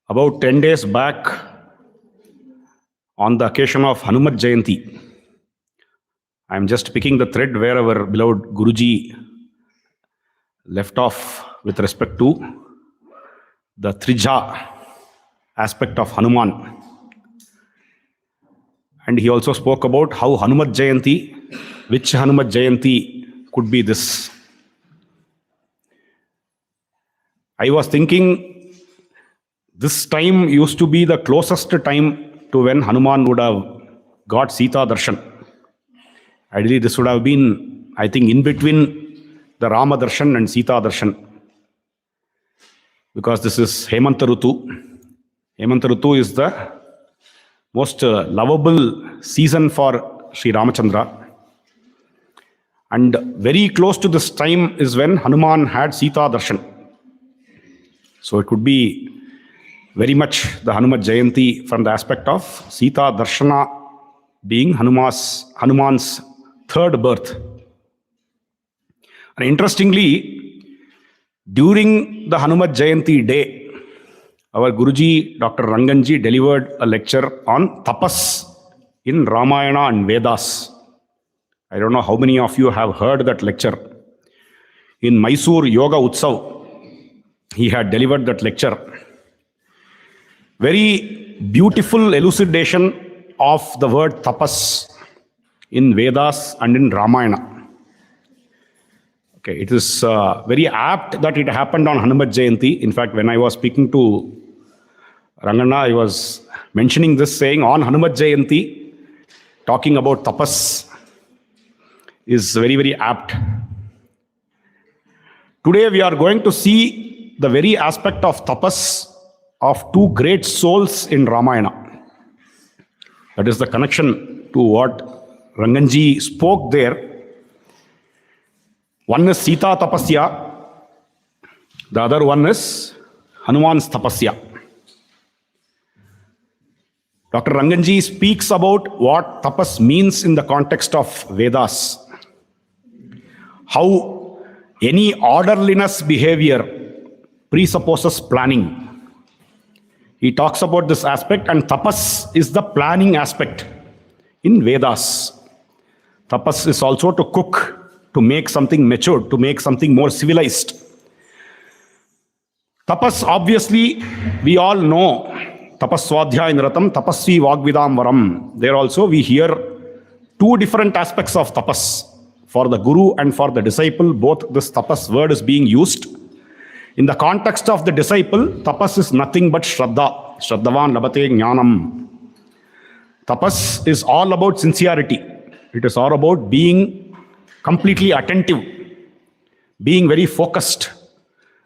About 10 days back, on the occasion of Hanumat Jayanti, I am just picking the thread where our beloved Guruji left off with respect to the Trija aspect of Hanuman. And he also spoke about how Hanumat Jayanti, which Hanumat Jayanti could be this. I was thinking this time used to be the closest time to when Hanuman would have got Sita Darshan. Ideally, this would have been, I think, in between the Rama Darshan and Sita Darshan. Because this is Hemanta Rutu. Hemanta Rutu is the most lovable season for Sri Ramachandra. And very close to this time is when Hanuman had Sita Darshan. So it could be very much the Hanumat Jayanti from the aspect of Sita Darshana being Hanuman's third birth. And interestingly, during the Hanumat Jayanti day, our Guruji, Dr. Ranganji, delivered a lecture on tapas in Ramayana and Vedas. I don't know how many of you have heard that lecture. In Mysore Yoga Utsav, he had delivered that lecture. Very beautiful elucidation of the word tapas in Vedas and in Ramayana. Okay, it is very apt that it happened on Hanumat Jayanti. In fact, when I was speaking to Rangana, I was mentioning this, saying on Hanumat Jayanti, talking about tapas is very, very apt. Today we are going to see the very aspect of tapas of two great souls in Ramayana. That is the connection to what Ranganji spoke there. One is Sita Tapasya, the other one is Hanuman's Tapasya. Dr. Ranganji speaks about what tapas means in the context of Vedas. How any orderliness behavior presupposes planning. He talks about this aspect, and tapas is the planning aspect in Vedas. Tapas is also to cook, to make something matured, to make something more civilized. Tapas, obviously, we all know. Tapas swadhyaya niratam, tapasvi vagvidam varam. There also we hear two different aspects of tapas. For the guru and for the disciple, both this tapas word is being used. In the context of the disciple, tapas is nothing but shraddha. Shraddhavan labate jnanam. Tapas is all about sincerity. It is all about being completely attentive, being very focused.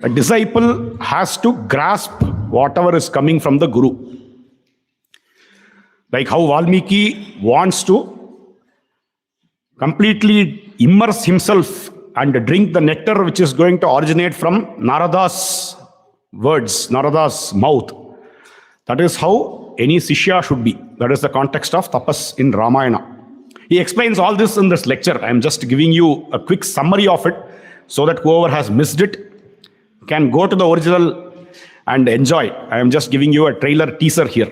A disciple has to grasp whatever is coming from the guru. Like how Valmiki wants to completely immerse himself and drink the nectar which is going to originate from Narada's words, Narada's mouth. That is how any Sishya should be. That is the context of tapas in Ramayana. He explains all this in this lecture. I am just giving you a quick summary of it so that whoever has missed it can go to the original and enjoy. I am just giving you a trailer teaser here.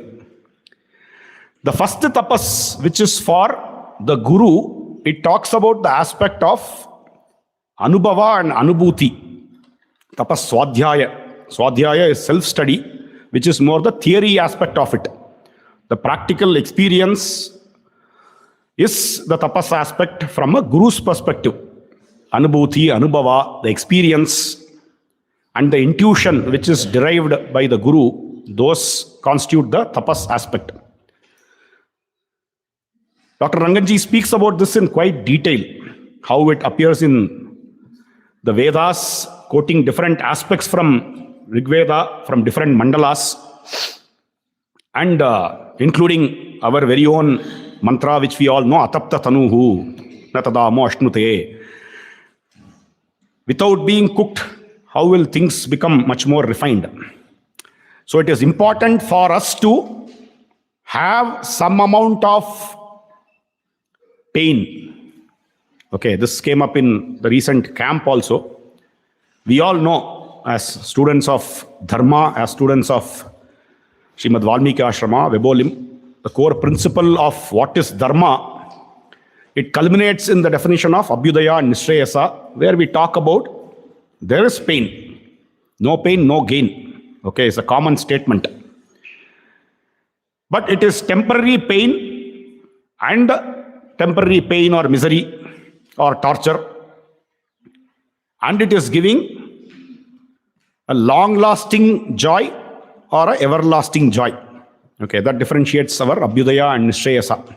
The first tapas, which is for the guru, it talks about the aspect of Anubhava and Anubhuti. Tapas Swadhyaya. Swadhyaya is self-study, which is more the theory aspect of it. The practical experience is the tapas aspect from a guru's perspective. Anubhuti, Anubhava, the experience and the intuition which is derived by the guru, those constitute the tapas aspect. Dr. Ranganji speaks about this in quite detail, how it appears in the Vedas, quoting different aspects from Rig Veda, from different mandalas, and including our very own mantra, which we all know, Atapta Tanuhu, Natadamo Ashnute. Without being cooked, how will things become much more refined? So it is important for us to have some amount of pain. Okay, this came up in the recent camp also. We all know, as students of Dharma, as students of Srimad Valmiki Ashrama, WEBOLIM, the core principle of what is dharma, it culminates in the definition of Abhyudaya and Nishreyasa, where we talk about there is pain. No pain, no gain. Okay, it's a common statement. But it is temporary pain and temporary pain or misery or torture. And it is giving a long-lasting joy or an everlasting joy. Okay, that differentiates our Abhyudaya and Nishreyasa.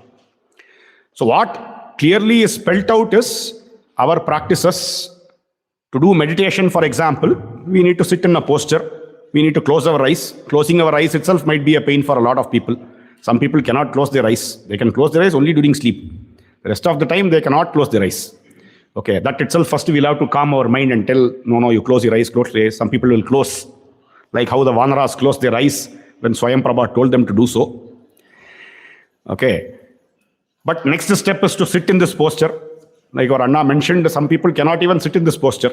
So what clearly is spelt out is our practices. To do meditation, for example, we need to sit in a posture. We need to close our eyes. Closing our eyes itself might be a pain for a lot of people. Some people cannot close their eyes. They can close their eyes only during sleep. The rest of the time, they cannot close their eyes. Okay, that itself, first we'll have to calm our mind and tell, no, you close your eyes, close your eyes. Some people will close, like how the Vanaras closed their eyes when Swayam Prabha told them to do so. Okay. But next step is to sit in this posture. Like our Anna mentioned, some people cannot even sit in this posture.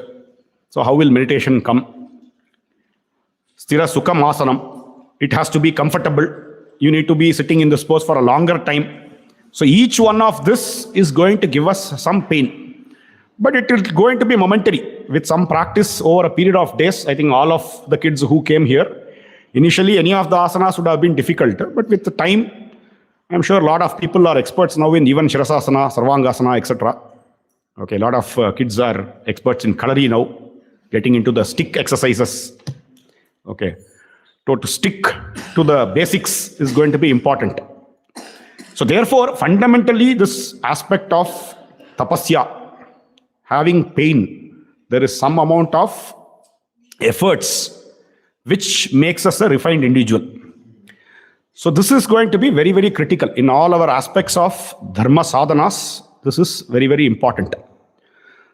So how will meditation come? Sthira Sukham Asanam. It has to be comfortable. You need to be sitting in this pose for a longer time. So each one of this is going to give us some pain. But it is going to be momentary. With some practice over a period of days, I think all of the kids who came here, initially any of the asanas would have been difficult. But with the time, I'm sure a lot of people are experts now in even Shirasasana, Sarvangasana, etc. Okay, a lot of kids are experts in Kalari now, getting into the stick exercises. Okay, so to stick to the basics is going to be important. So therefore, fundamentally, this aspect of tapasya, having pain, there is some amount of efforts which makes us a refined individual. So this is going to be very, very critical in all our aspects of dharma sadhanas. This is very, very important.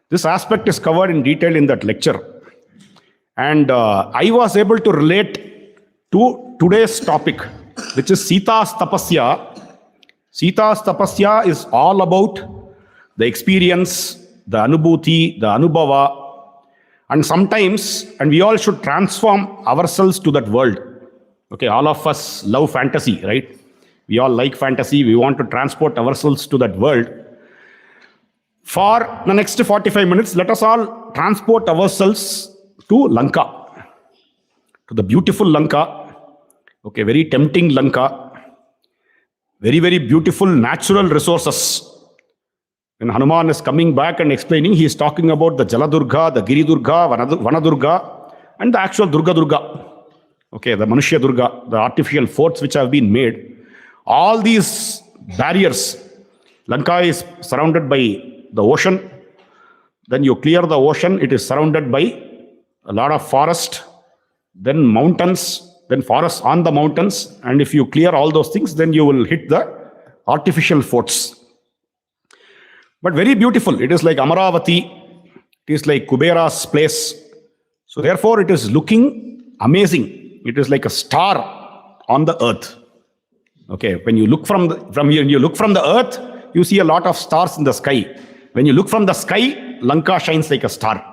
This aspect is covered in detail in that lecture. And I was able to relate to today's topic, which is Sita's Tapasya. Sita's Tapasya is all about the experience, the anubhuti, the anubhava. And sometimes, and we all should transform ourselves to that world. Okay, all of us love fantasy, right? We all like fantasy. We want to transport ourselves to that world. For the next 45 minutes, let us all transport ourselves to Lanka, to the beautiful Lanka. Okay, very tempting Lanka. Very, very beautiful natural resources. When Hanuman is coming back and explaining, he is talking about the Jaladurga, the Giridurga, Vanadurga, and the actual Durga. Okay, the Manushya Durga, the artificial forts which have been made. All these barriers. Lanka is surrounded by the ocean. Then you clear the ocean, it is surrounded by a lot of forest, then mountains, then forest on the mountains. And if you clear all those things, then you will hit the artificial forts. But very beautiful. It is like Amaravati. It is like Kubera's place. So therefore, it is looking amazing. It is like a star on the earth. Okay, when you look from here, you look from the earth, you see a lot of stars in the sky. When you look from the sky, Lanka shines like a star.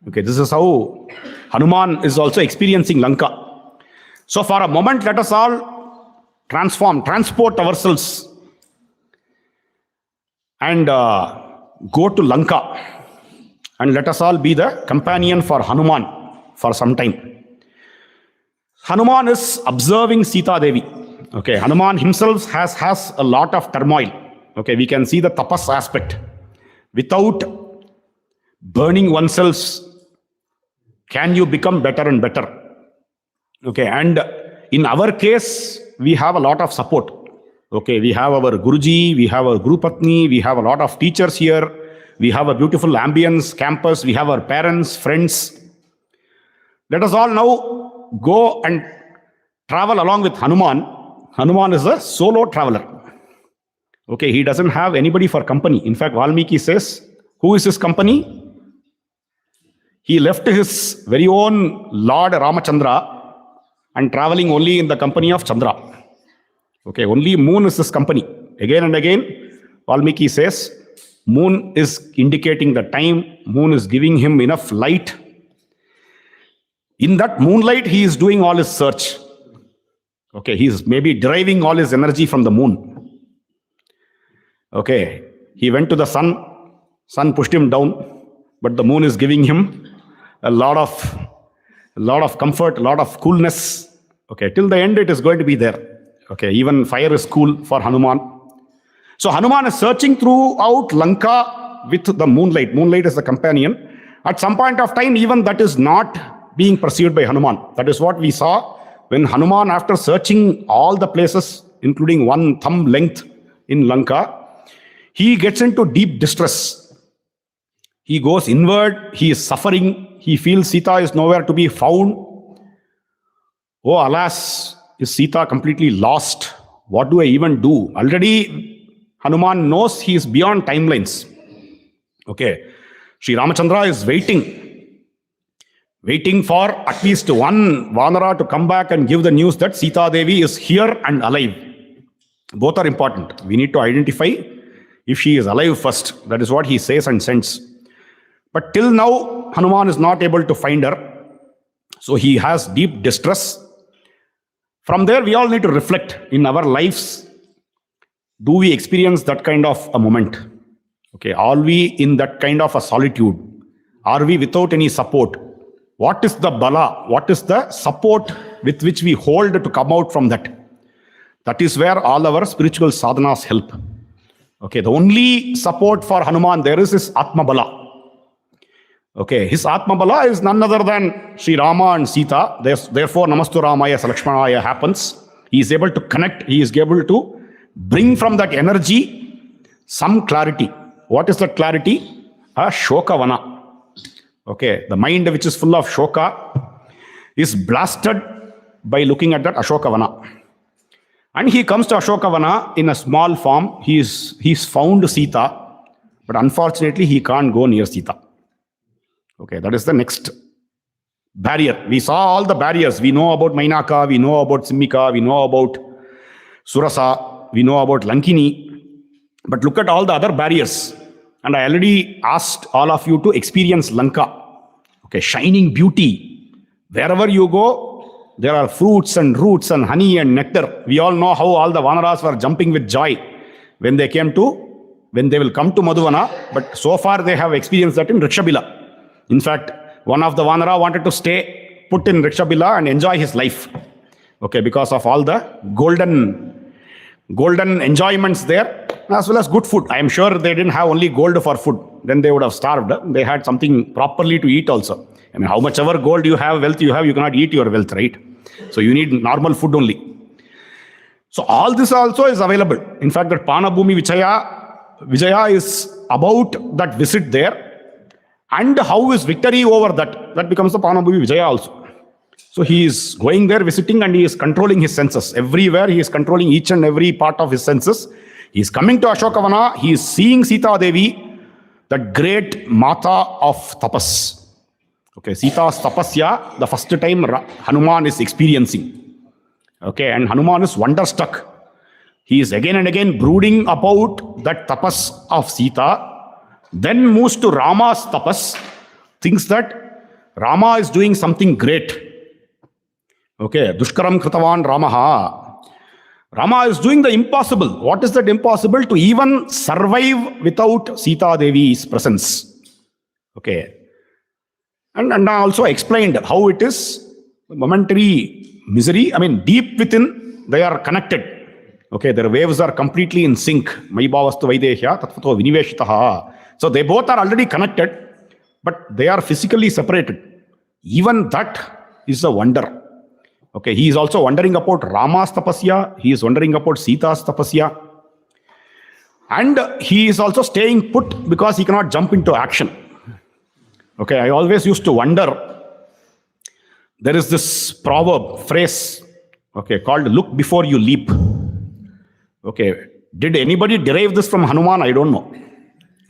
Okay, this is how Hanuman is also experiencing Lanka. So for a moment, let us all transport ourselves and go to Lanka. And let us all be the companion for Hanuman for some time. Hanuman is observing Sita Devi. Okay, Hanuman himself has a lot of turmoil. Okay, we can see the tapas aspect. Without burning oneself, can you become better and better? Okay, and in our case, we have a lot of support. Okay, we have our Guruji, we have our Guru Patni, we have a lot of teachers here, we have a beautiful ambience, campus, we have our parents, friends. Let us all now go and travel along with Hanuman. Hanuman is a solo traveler. Okay, he doesn't have anybody for company. In fact, Valmiki says, who is his company? He left his very own Lord Ramachandra and traveling only in the company of Chandra. Okay, only moon is his company. Again and again, Valmiki says, moon is indicating the time, moon is giving him enough light. In that moonlight, he is doing all his search. Okay, he's maybe deriving all his energy from the moon. Okay, he went to the sun pushed him down, but the moon is giving him a lot of comfort, a lot of coolness. Okay, till the end it is going to be there. Okay, even fire is cool for Hanuman. So Hanuman is searching throughout Lanka with the moonlight. Moonlight is the companion. At some point of time, even that is not being perceived by Hanuman. That is what we saw when Hanuman, after searching all the places, including one thumb length in Lanka, he gets into deep distress. He goes inward, he is suffering, he feels Sita is nowhere to be found. Oh, alas, is Sita completely lost? What do I even do? Already, Hanuman knows he is beyond timelines. Okay, Sri Ramachandra is waiting for at least one Vanara to come back and give the news that Sita Devi is here and alive. Both are important. We need to identify if she is alive first. That is what he says and sends. But till now, Hanuman is not able to find her. So he has deep distress. From there, we all need to reflect in our lives. Do we experience that kind of a moment? Okay, are we in that kind of a solitude? Are we without any support? What is the bala? What is the support with which we hold to come out from that? That is where all our spiritual sadhanas help. Okay, the only support for Hanuman there is Atma Bala. Okay, his Atma Bala is none other than Sri Rama and Sita. Therefore, Namastu Ramaya Salakshmanaya happens. He is able to connect. He is able to bring from that energy some clarity. What is that clarity? A Shokavana. Okay, the mind which is full of Shoka is blasted by looking at that Ashokavana. And he comes to Ashokavana in a small form. He's found Sita, but unfortunately he can't go near Sita. Okay, that is the next barrier. We saw all the barriers. We know about Mainaka, we know about Simmika, we know about Surasa, we know about Lankini. But look at all the other barriers. And I already asked all of you to experience Lanka. Okay, shining beauty. Wherever you go, there are fruits and roots and honey and nectar. We all know how all the Vanaras were jumping with joy when they will come to Madhuvana. But so far they have experienced that in Rikshabila. In fact, one of the Vanara wanted to stay put in Rikshabila and enjoy his life. Okay, because of all the golden enjoyments there, as well as good food. I am sure they didn't have only gold for food. Then they would have starved. They had something properly to eat also. I mean, how much ever gold you have, wealth you have, you cannot eat your wealth, right? So you need normal food only. So all this also is available. In fact, that Panabhumi Vijaya is about that visit there. And how is victory over that? That becomes the Panabhumi Vijaya also. So he is going there visiting and he is controlling his senses. Everywhere he is controlling each and every part of his senses. He is coming to Ashokavana. He is seeing Sita Devi, that great Mata of Tapas. Okay, Sita's Tapasya, the first time Hanuman is experiencing. Okay, and Hanuman is wonderstruck. He is again and again brooding about that Tapas of Sita. Then moves to Rama's Tapas. Thinks that Rama is doing something great. Okay, Dushkaram Kritavan Ramaha. Rama is doing the impossible. What is that impossible? To even survive without Sita Devi's presence. Okay. And I also explained how it is momentary misery. I mean, deep within, they are connected. Okay, their waves are completely in sync. Maibhavastu Vaidehya Tatvato Viniveshitaha. So they both are already connected, but they are physically separated. Even that is a wonder. Okay, he is also wondering about Rama's tapasya. He is wondering about Sita's tapasya. And he is also staying put because he cannot jump into action. Okay, I always used to wonder. There is this proverb, phrase, okay, called look before you leap. Okay, did anybody derive this from Hanuman? I don't know.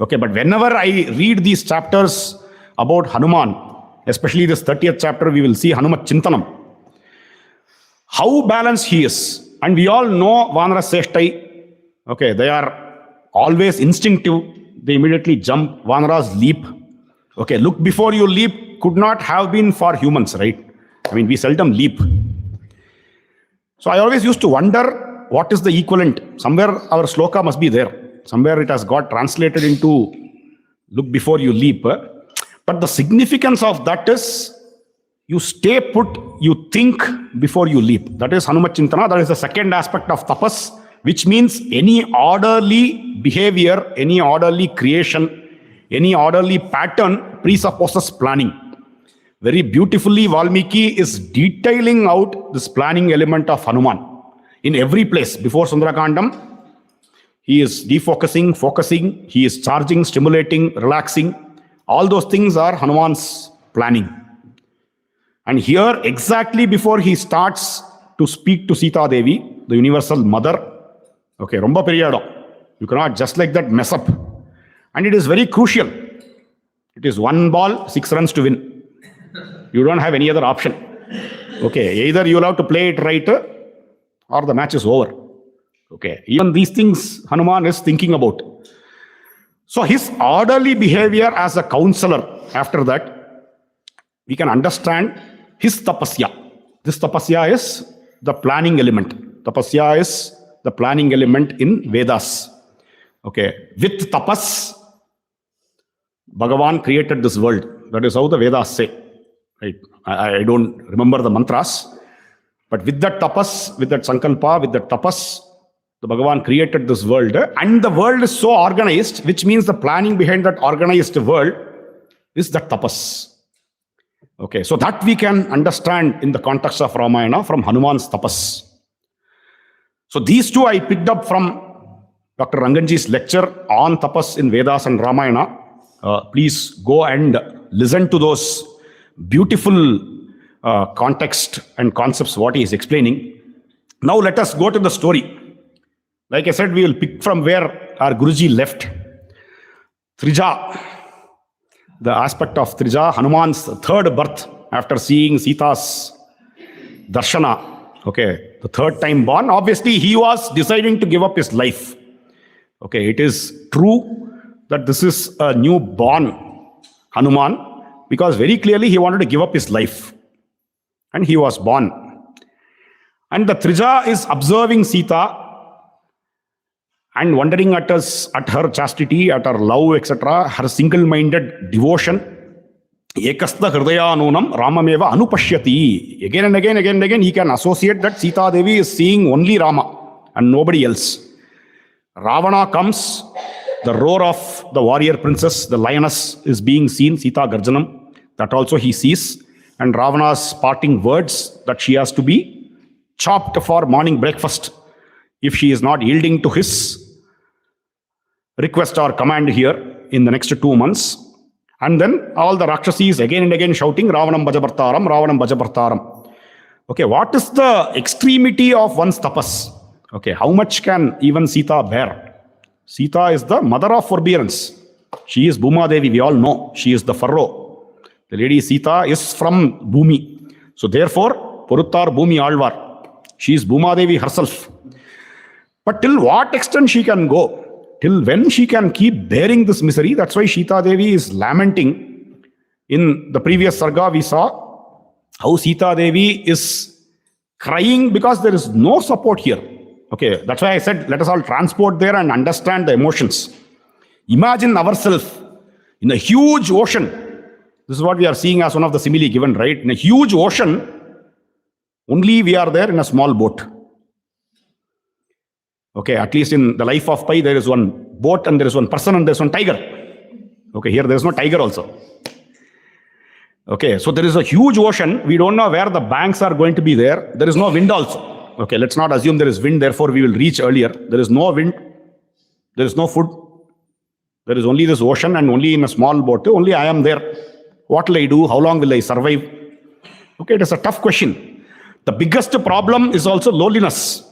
Okay, but whenever I read these chapters about Hanuman, especially this 30th chapter, we will see Hanumat Chintanam. How balanced he is. And we all know Vanara Seshtai. Okay, they are always instinctive. They immediately jump. Vanaras leap. Okay, look before you leap could not have been for humans, right? I mean, we seldom leap. So I always used to wonder what is the equivalent. Somewhere our sloka must be there. Somewhere it has got translated into look before you leap. But the significance of that is you stay put, you think before you leap. That is Hanumat Chintana. That is the second aspect of tapas, which means any orderly behavior, any orderly creation, any orderly pattern presupposes planning. Very beautifully, Valmiki is detailing out this planning element of Hanuman. In every place, before Sundarakandam, he is defocusing, focusing, he is charging, stimulating, relaxing. All those things are Hanuman's planning. And here, exactly before he starts to speak to Sita Devi, the universal mother, okay, Romba Periyadam, you cannot just like that mess up. And it is very crucial. It is 1 ball, 6 runs to win. You don't have any other option. Okay, either you'll have to play it right or the match is over. Okay, even these things Hanuman is thinking about. So his orderly behavior as a counselor, after that, we can understand his tapasya. This tapasya is the planning element. Tapasya is the planning element in Vedas. Okay, with tapas, Bhagavan created this world. That is how the Vedas say. Right? I don't remember the mantras, but with that tapas, with that sankalpa, with that tapas, the Bhagavan created this world, and the world is so organized, which means the planning behind that organized world is that tapas. Okay, so that we can understand in the context of Ramayana from Hanuman's tapas. So these two I picked up from Dr. Ranganji's lecture on tapas in Vedas and Ramayana. Please go and listen to those beautiful context and concepts what he is explaining. Now let us go to the story. Like I said, we will pick from where our Guruji left. Trija, the aspect of Trija, Hanuman's third birth after seeing Sita's darshana. Okay, the third time born. Obviously, he was deciding to give up his life. Okay, it is true that this is a new born Hanuman, because very clearly he wanted to give up his life. And he was born. And the Trija is observing Sita and wondering at her chastity, at her love, etc., her single-minded devotion. Ekastha hridayanunam ramameva anupashyati. Again and again, he can associate that Sita Devi is seeing only Rama and nobody else. Ravana comes, the roar of the warrior princess, the lioness is being seen, Sita Garjanam. That also he sees. And Ravana's parting words that she has to be chopped for morning breakfast if she is not yielding to his request or command here in the next 2 months. And then all the Rakshasis again and again shouting, Ravanam Bhajabartaram, Ravanam Bhajabartaram. Okay, what is the extremity of one's tapas? Okay, how much can even Sita bear? Sita is the mother of forbearance. She is Bhuma Devi, we all know. She is the furrow. The lady Sita is from Bhumi. So therefore, Puruttar Bhumi Alvar. She is Bhuma Devi herself. But till what extent she can go? Till when she can keep bearing this misery? That's why Sita Devi is lamenting. In the previous sarga, we saw how Sita Devi is crying because there is no support here. Okay, that's why I said, let us all transport there and understand the emotions. Imagine ourselves in a huge ocean. This is what we are seeing as one of the simile given, right? In a huge ocean, only we are there in a small boat. Okay, at least in the life of Pi, there is one boat and there is one person and there is one tiger. Okay, here there is no tiger also. Okay, so there is a huge ocean. We don't know where the banks are going to be there. There is no wind also. Okay, let's not assume there is wind, therefore we will reach earlier. There is no wind. There is no food. There is only this ocean and only in a small boat. Only I am there. What will I do? How long will I survive? Okay, it is a tough question. The biggest problem is also loneliness.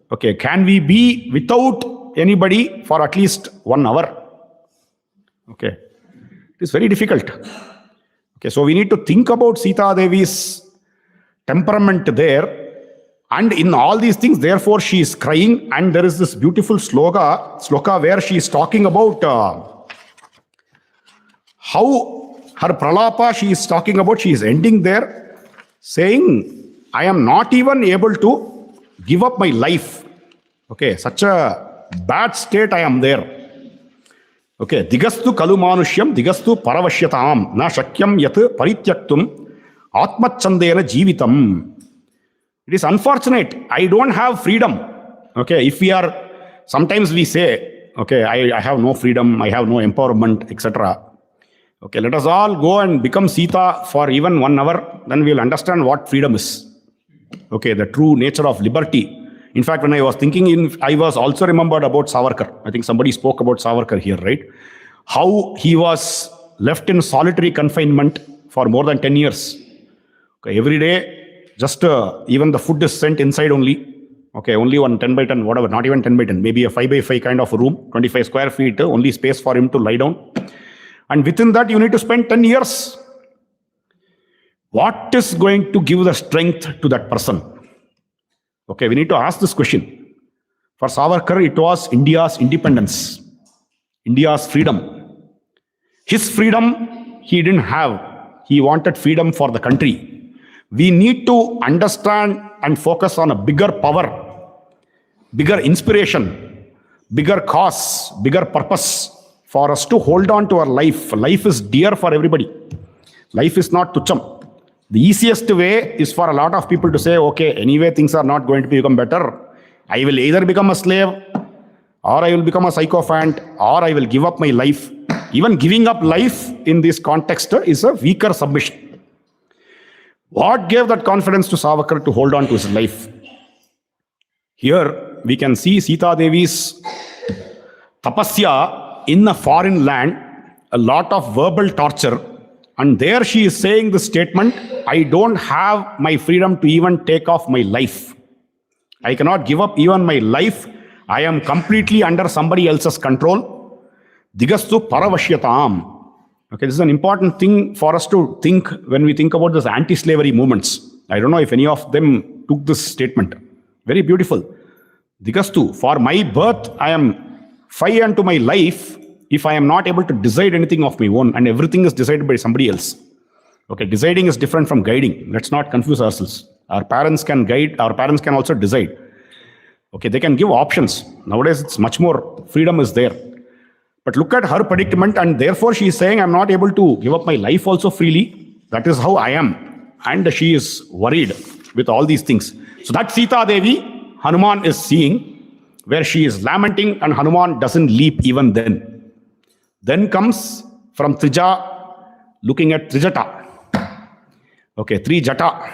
Okay, can we be without anybody for at least 1 hour? Okay, it is very difficult. Okay, so we need to think about Sita Devi's temperament there. And in all these things, therefore, she is crying. And there is this beautiful sloka where she is talking about how her pralapa she is talking about. She is ending there saying, I am not even able to give up my life. Okay, such a bad state I am there. Okay, digastu kalu manushyam digastu paravashyatam na shakyam yat parityaktum atmachandena jeevitam. It is unfortunate. I don't have freedom. Okay, if we are, sometimes we say, okay, I have no freedom, I have no empowerment, etc. Okay, let us all go and become Sita for even 1 hour, then we will understand what freedom is. Okay, the true nature of liberty. In fact, when I was thinking, I was also remembered about Savarkar. I think somebody spoke about Savarkar here, right? How he was left in solitary confinement for more than 10 years. Okay, every day, just even the food is sent inside only. Okay, only one 10 by 10, whatever, not even 10 by 10, maybe a 5 by 5 kind of a room, 25 square feet, only space for him to lie down. And within that, you need to spend 10 years. What is going to give the strength to that person? Okay, we need to ask this question. For Savarkar, it was India's independence, India's freedom. His freedom, he didn't have. He wanted freedom for the country. We need to understand and focus on a bigger power, bigger inspiration, bigger cause, bigger purpose for us to hold on to our life. Life is dear for everybody. Life is not tucham. The easiest way is for a lot of people to say, okay, anyway, things are not going to become better. I will either become a slave, or I will become a sycophant, or I will give up my life. Even giving up life in this context is a weaker submission. What gave that confidence to Savarkar to hold on to his life? Here we can see Sita Devi's tapasya in a foreign land, a lot of verbal torture. And there she is saying the statement, I don't have my freedom to even take off my life. I cannot give up even my life. I am completely under somebody else's control. Digastu paravashyatam. Okay, this is an important thing for us to think when we think about this anti-slavery movements. I don't know if any of them took this statement. Very beautiful. Digastu, for my birth, I am fie unto my life if I am not able to decide anything of my own, and everything is decided by somebody else. Okay, deciding is different from guiding. Let's not confuse ourselves. Our parents can guide, our parents can also decide. Okay, they can give options. Nowadays, it's much more, freedom is there. But look at her predicament, and therefore she is saying, I'm not able to give up my life also freely. That is how I am. And she is worried with all these things. So that Sita Devi, Hanuman is seeing, where she is lamenting, and Hanuman doesn't leap even then. Then comes from Trija, looking at Trijata. Okay, Trijata.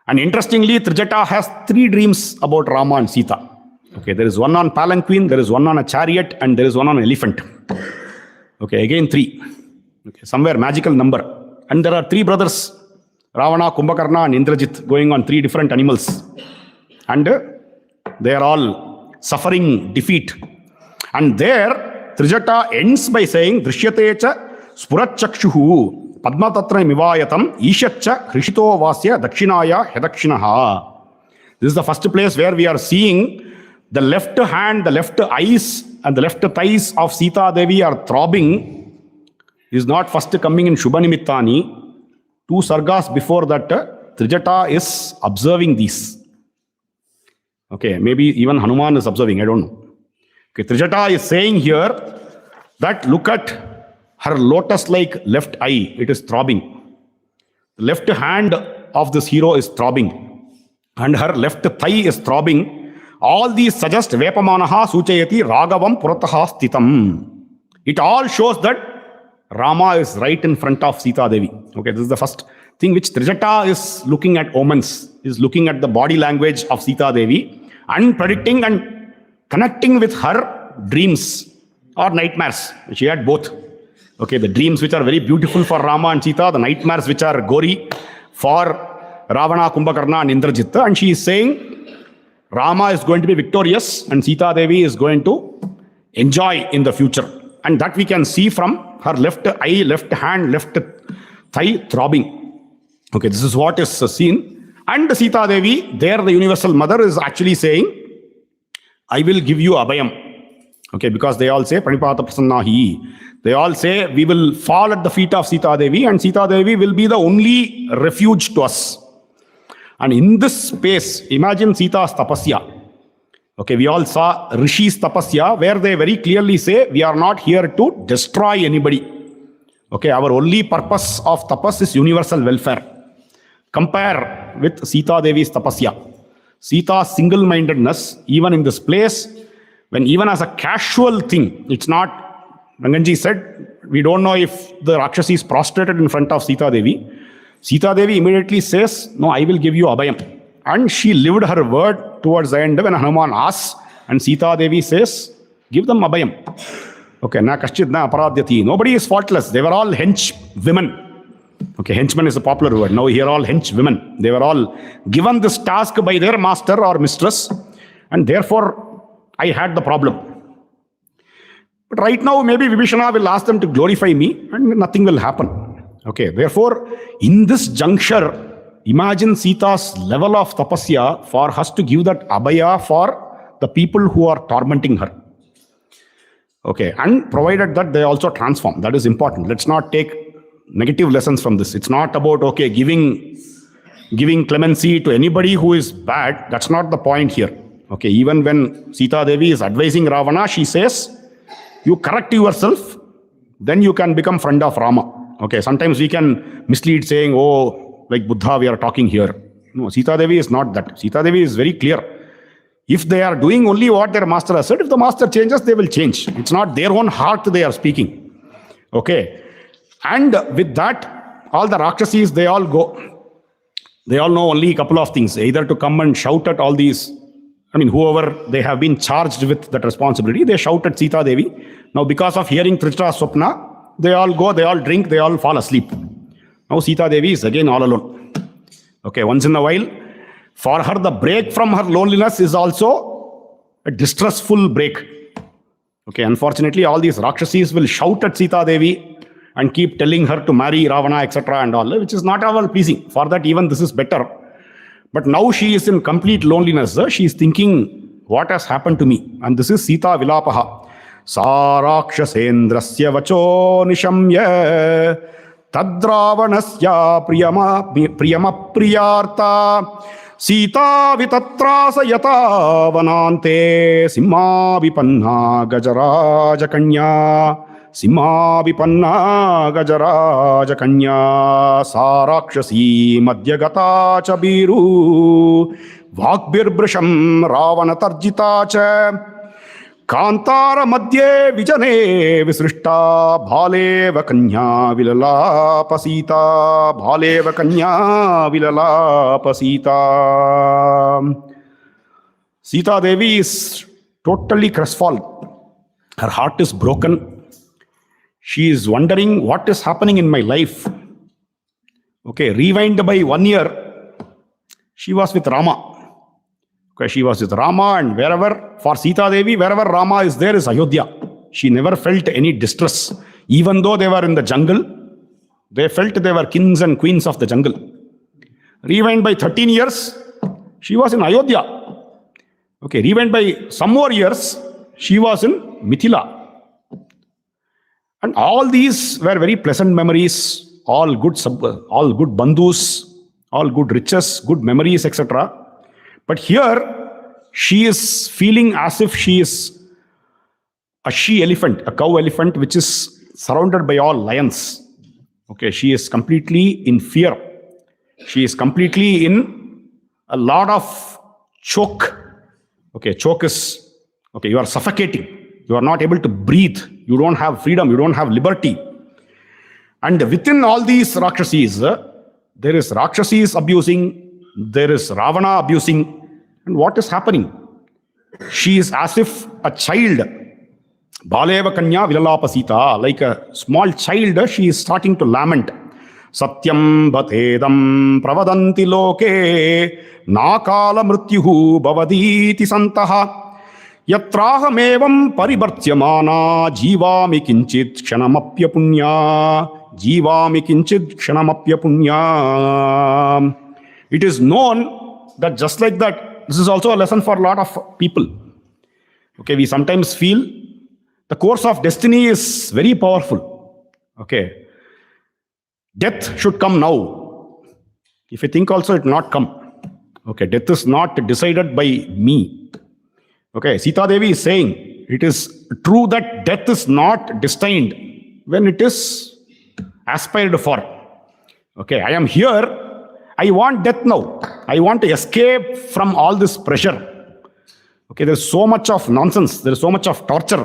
And interestingly, Trijata has 3 dreams about Rama and Sita. Okay, there is one on palanquin, there is one on a chariot, and there is one on an elephant. Okay, again 3. Okay, somewhere magical number. And there are 3 brothers, Ravana, Kumbhakarna, and Indrajit, going on 3 different animals. And they are all suffering defeat. And there, Trijata ends by saying, Drishyate cha spurachakshuhu padmatatra mivayatam ishacha hrishito vasya dakshinaya hedakshinaha. This is the first place where we are seeing the left hand, the left eyes, and the left thighs of Sita Devi are throbbing. Is not first coming in Shubhanimittani. 2 sargas before that, Trijata is observing these. Okay, maybe even Hanuman is observing, I don't know. Okay, Trijata is saying here that look at her lotus-like left eye, it is throbbing. The left hand of this hero is throbbing, and her left thigh is throbbing. All these suggest Vepamanaha Suchayati Ragavam Purataha Stitam. It all shows that Rama is right in front of Sita Devi. Okay, this is the first thing which Trijata is looking at omens, is looking at the body language of Sita Devi and predicting and connecting with her dreams or nightmares. She had both. Okay, the dreams which are very beautiful for Rama and Sita, the nightmares which are gory for Ravana, Kumbhakarna, and Indrajit. And she is saying Rama is going to be victorious and Sita Devi is going to enjoy in the future. And that we can see from her left eye, left hand, left thigh throbbing. Okay, this is what is seen. And Sita Devi, there the universal mother is actually saying, I will give you abhayam. Okay, because they all say, Pranipata Prasannahi. They all say, we will fall at the feet of Sita Devi, and Sita Devi will be the only refuge to us. And in this space, imagine Sita's tapasya. Okay, we all saw Rishi's tapasya, where they very clearly say, we are not here to destroy anybody. Okay, our only purpose of tapas is universal welfare. Compare with Sita Devi's tapasya. Sita's single-mindedness, even in this place, when even as a casual thing, it's not, Ranganji said, we don't know if the Rakshasi is prostrated in front of Sita Devi. Sita Devi immediately says, no, I will give you abhayam. And she lived her word towards the end when Hanuman asks, and Sita Devi says, give them abhayam. Okay, na kaschid na aparadhyati. Nobody is faultless. They were all hench women. Okay, henchman is a popular word. Now here all hench women. They were all given this task by their master or mistress, and therefore I had the problem. But right now, maybe Vibhishana will ask them to glorify me, and nothing will happen. Okay, therefore, in this juncture, imagine Sita's level of tapasya for us to give that abhaya for the people who are tormenting her. Okay, and provided that they also transform. That is important. Let's not take negative lessons from this. It's not about, okay, giving clemency to anybody who is bad. That's not the point here. Okay, even when Sita Devi is advising Ravana, she says, you correct yourself, then you can become friend of Rama. Okay, sometimes we can mislead saying, oh, like Buddha, we are talking here. No, Sita Devi is not that. Sita Devi is very clear. If they are doing only what their master has said, if the master changes, they will change. It's not their own heart they are speaking. Okay. And with that, all the Rakshasis, they all go. They all know only a couple of things. Either to come and shout at all these, whoever they have been charged with that responsibility, they shout at Sita Devi. Now, because of hearing Trishta's Swapna, they all go, they all drink, they all fall asleep. Now, Sita Devi is again all alone. Okay, once in a while, for her, the break from her loneliness is also a distressful break. Okay, unfortunately, all these Rakshasis will shout at Sita Devi and keep telling her to marry Ravana, etc. and all, which is not at all pleasing. For that, even this is better. But now she is in complete loneliness. She is thinking, what has happened to me? And this is Sita Vilapaha. Sa Rakshasendrasya vacho nishamya tadravanasya priyama priyarta Sita vitatrasa yata vanante simha vipanna gajaraja kanya Simha vipanna gajaraja kanya Sarakshasi madhyagata cha biru Vagbirbrisham ravana tarjita cha Kantara madhye vijane visrishta Bhaleva kanya vilalapa sita Bhaleva kanya vilalapa sita. Sita Devi is totally crestfallen. Her heart is broken. She is wondering what is happening in my life. Okay, rewind by 1 year. She was with Rama. Okay, she was with Rama, and wherever, for Sita Devi, wherever Rama is there is Ayodhya. She never felt any distress. Even though they were in the jungle, they felt they were kings and queens of the jungle. Rewind by 13 years, she was in Ayodhya. Okay, rewind by some more years, she was in Mithila. And all these were very pleasant memories, all good bandhus, all good riches, good memories, etc. But here, she is feeling as if she is a she-elephant, a cow-elephant, which is surrounded by all lions. Okay, she is completely in fear. She is completely in a lot of choke. Okay, choke is, okay, you are suffocating. You are not able to breathe. You don't have freedom. You don't have liberty. And within all these Rakshasis, there is Rakshasis abusing, there is Ravana abusing. And what is happening? She is as if a child. Bhaleva kanya vilalapa sita. Like a small child, she is starting to lament. Satyam bhatedam pravadanti loke nakala mrityuhu bhavaditi santaha. Yatrahamevam paribartyamana jivami kinchit kshanamapya punya jivami kinchit kshanamapya punya. It is known that just like that, this is also a lesson for a lot of people. Okay, we sometimes feel the course of destiny is very powerful. Okay, death should come now. If you think also, it will not come. Okay, death is not decided by me. Okay, Sita Devi is saying it is true that death is not destined when it is aspired for. Okay, I am here. I want death now. I want to escape from all this pressure. Okay, there's so much of nonsense. There's so much of torture.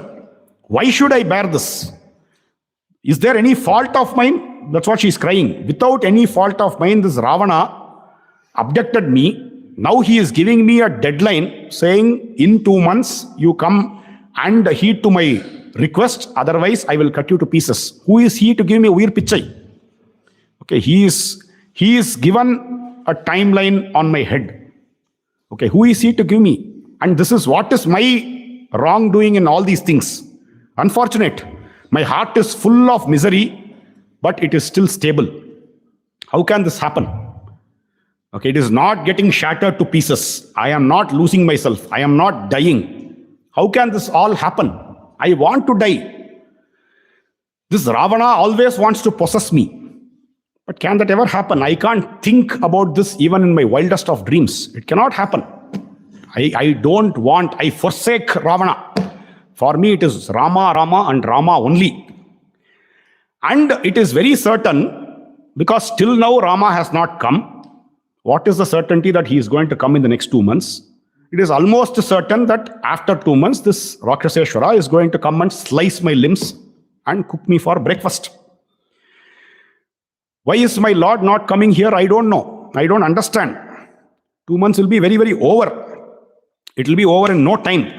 Why should I bear this? Is there any fault of mine? That's what she's crying. Without any fault of mine, this Ravana abducted me. Now he is giving me a deadline saying in 2 months you come and heed to my request. Otherwise, I will cut you to pieces. Who is he to give me a weird pichai? Okay, he is given a timeline on my head. Okay, who is he to give me? And this is what is my wrongdoing in all these things. Unfortunate. My heart is full of misery, but it is still stable. How can this happen? Okay, it is not getting shattered to pieces. I am not losing myself. I am not dying. How can this all happen? I want to die. This Ravana always wants to possess me. But can that ever happen? I can't think about this even in my wildest of dreams. It cannot happen. I don't want, I forsake Ravana. For me, it is Rama, Rama, and Rama only. And it is very certain, because till now Rama has not come. What is the certainty that he is going to come in the next 2 months? It is almost certain that after 2 months, this Rakshaseshwara is going to come and slice my limbs and cook me for breakfast. Why is my Lord not coming here? I don't know. I don't understand. 2 months will be very, very over. It will be over in no time.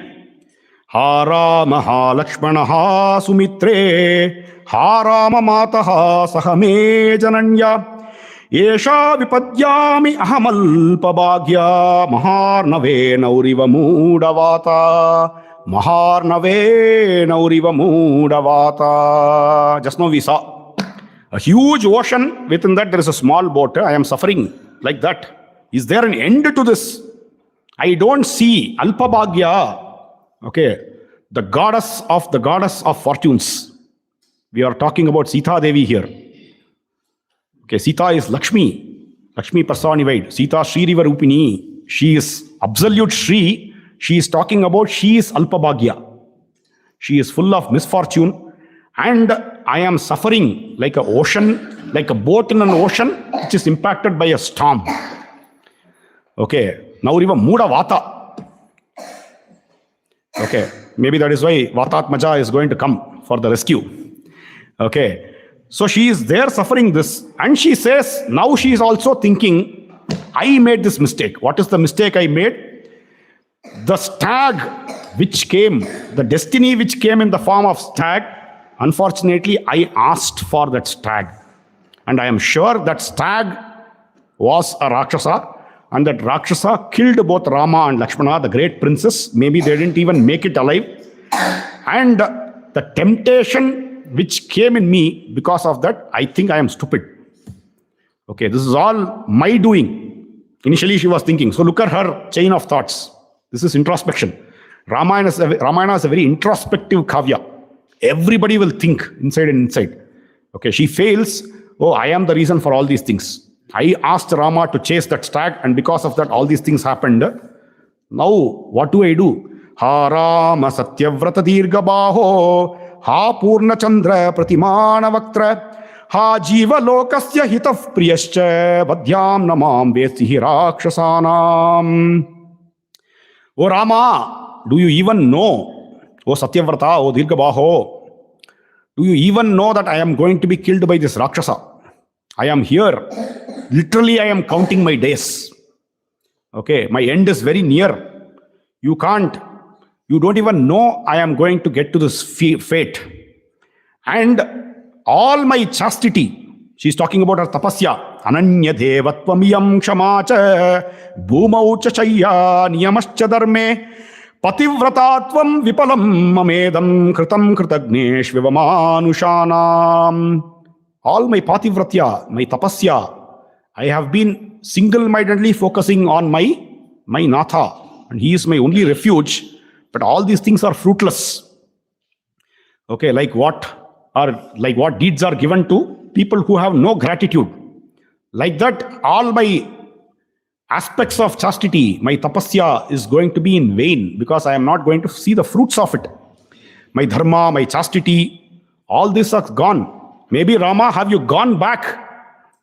Ha Rama ha Lakshmana ha Sumitre ha Rama mataha sahame jananya Esha vipadyami ahamalpa bhagya maharnave nauriva mudavata maharnave nauriva mudavata. Just now we saw a huge ocean. Within that there is a small boat. I am suffering like that. Is there an end to this? I don't see Alpabhagya. Okay, the goddess of fortunes. We are talking about Sita Devi here. Okay, Sita is Lakshmi personified. Sita Shri Riva Rupini. She is absolute Shri. She is talking about she is Alpabhagya. She is full of misfortune. And I am suffering like an ocean, like a boat in an ocean which is impacted by a storm. Okay, now even Muda Vata. Okay, maybe that is why Vatatmaja is going to come for the rescue. Okay, so she is there suffering this, and she says, now she is also thinking, I made this mistake. What is the mistake I made? The stag which came, the destiny which came in the form of stag, unfortunately, I asked for that stag. And I am sure that stag was a Rakshasa, and that Rakshasa killed both Rama and Lakshmana, the great princes. Maybe they didn't even make it alive. And the temptation which came in me, because of that, I think I am stupid. Okay, this is all my doing. Initially she was thinking. So look at her chain of thoughts. This is introspection. Ramayana is a very introspective kavya. Everybody will think inside and inside. Okay, she fails. Oh, I am the reason for all these things. I asked Rama to chase that stag, and because of that, all these things happened. Now, what do? Ha Rama Satyavrata Dirgha Baho, Ha Purna Chandra Pratimana Vaktra, Ha Jiva Lokasya Hitaf Priyascha, Vadhyam Namam Vesihi Rakshasanam. O Rama, do you even know, O Satyavrata, O Dirgha Baho, do you even know that I am going to be killed by this Rakshasa? I am here. Literally, I am counting my days. Okay, my end is very near. You don't even know I am going to get to this fate. And all my chastity, she's talking about her tapasya. Ananya devatvamiyam kshamacha bhumaucha chaya niyamascha dharme pativratatvam vipalam mamedam kritam kritagnesh vivamanushanam. All my pativratya, my tapasya, I have been single-mindedly focusing on my Natha, and he is my only refuge. But all these things are fruitless. Okay, like what deeds are given to people who have no gratitude. Like that, all my aspects of chastity, my tapasya is going to be in vain because I am not going to see the fruits of it. My dharma, my chastity, all this are gone. Maybe Rama, have you gone back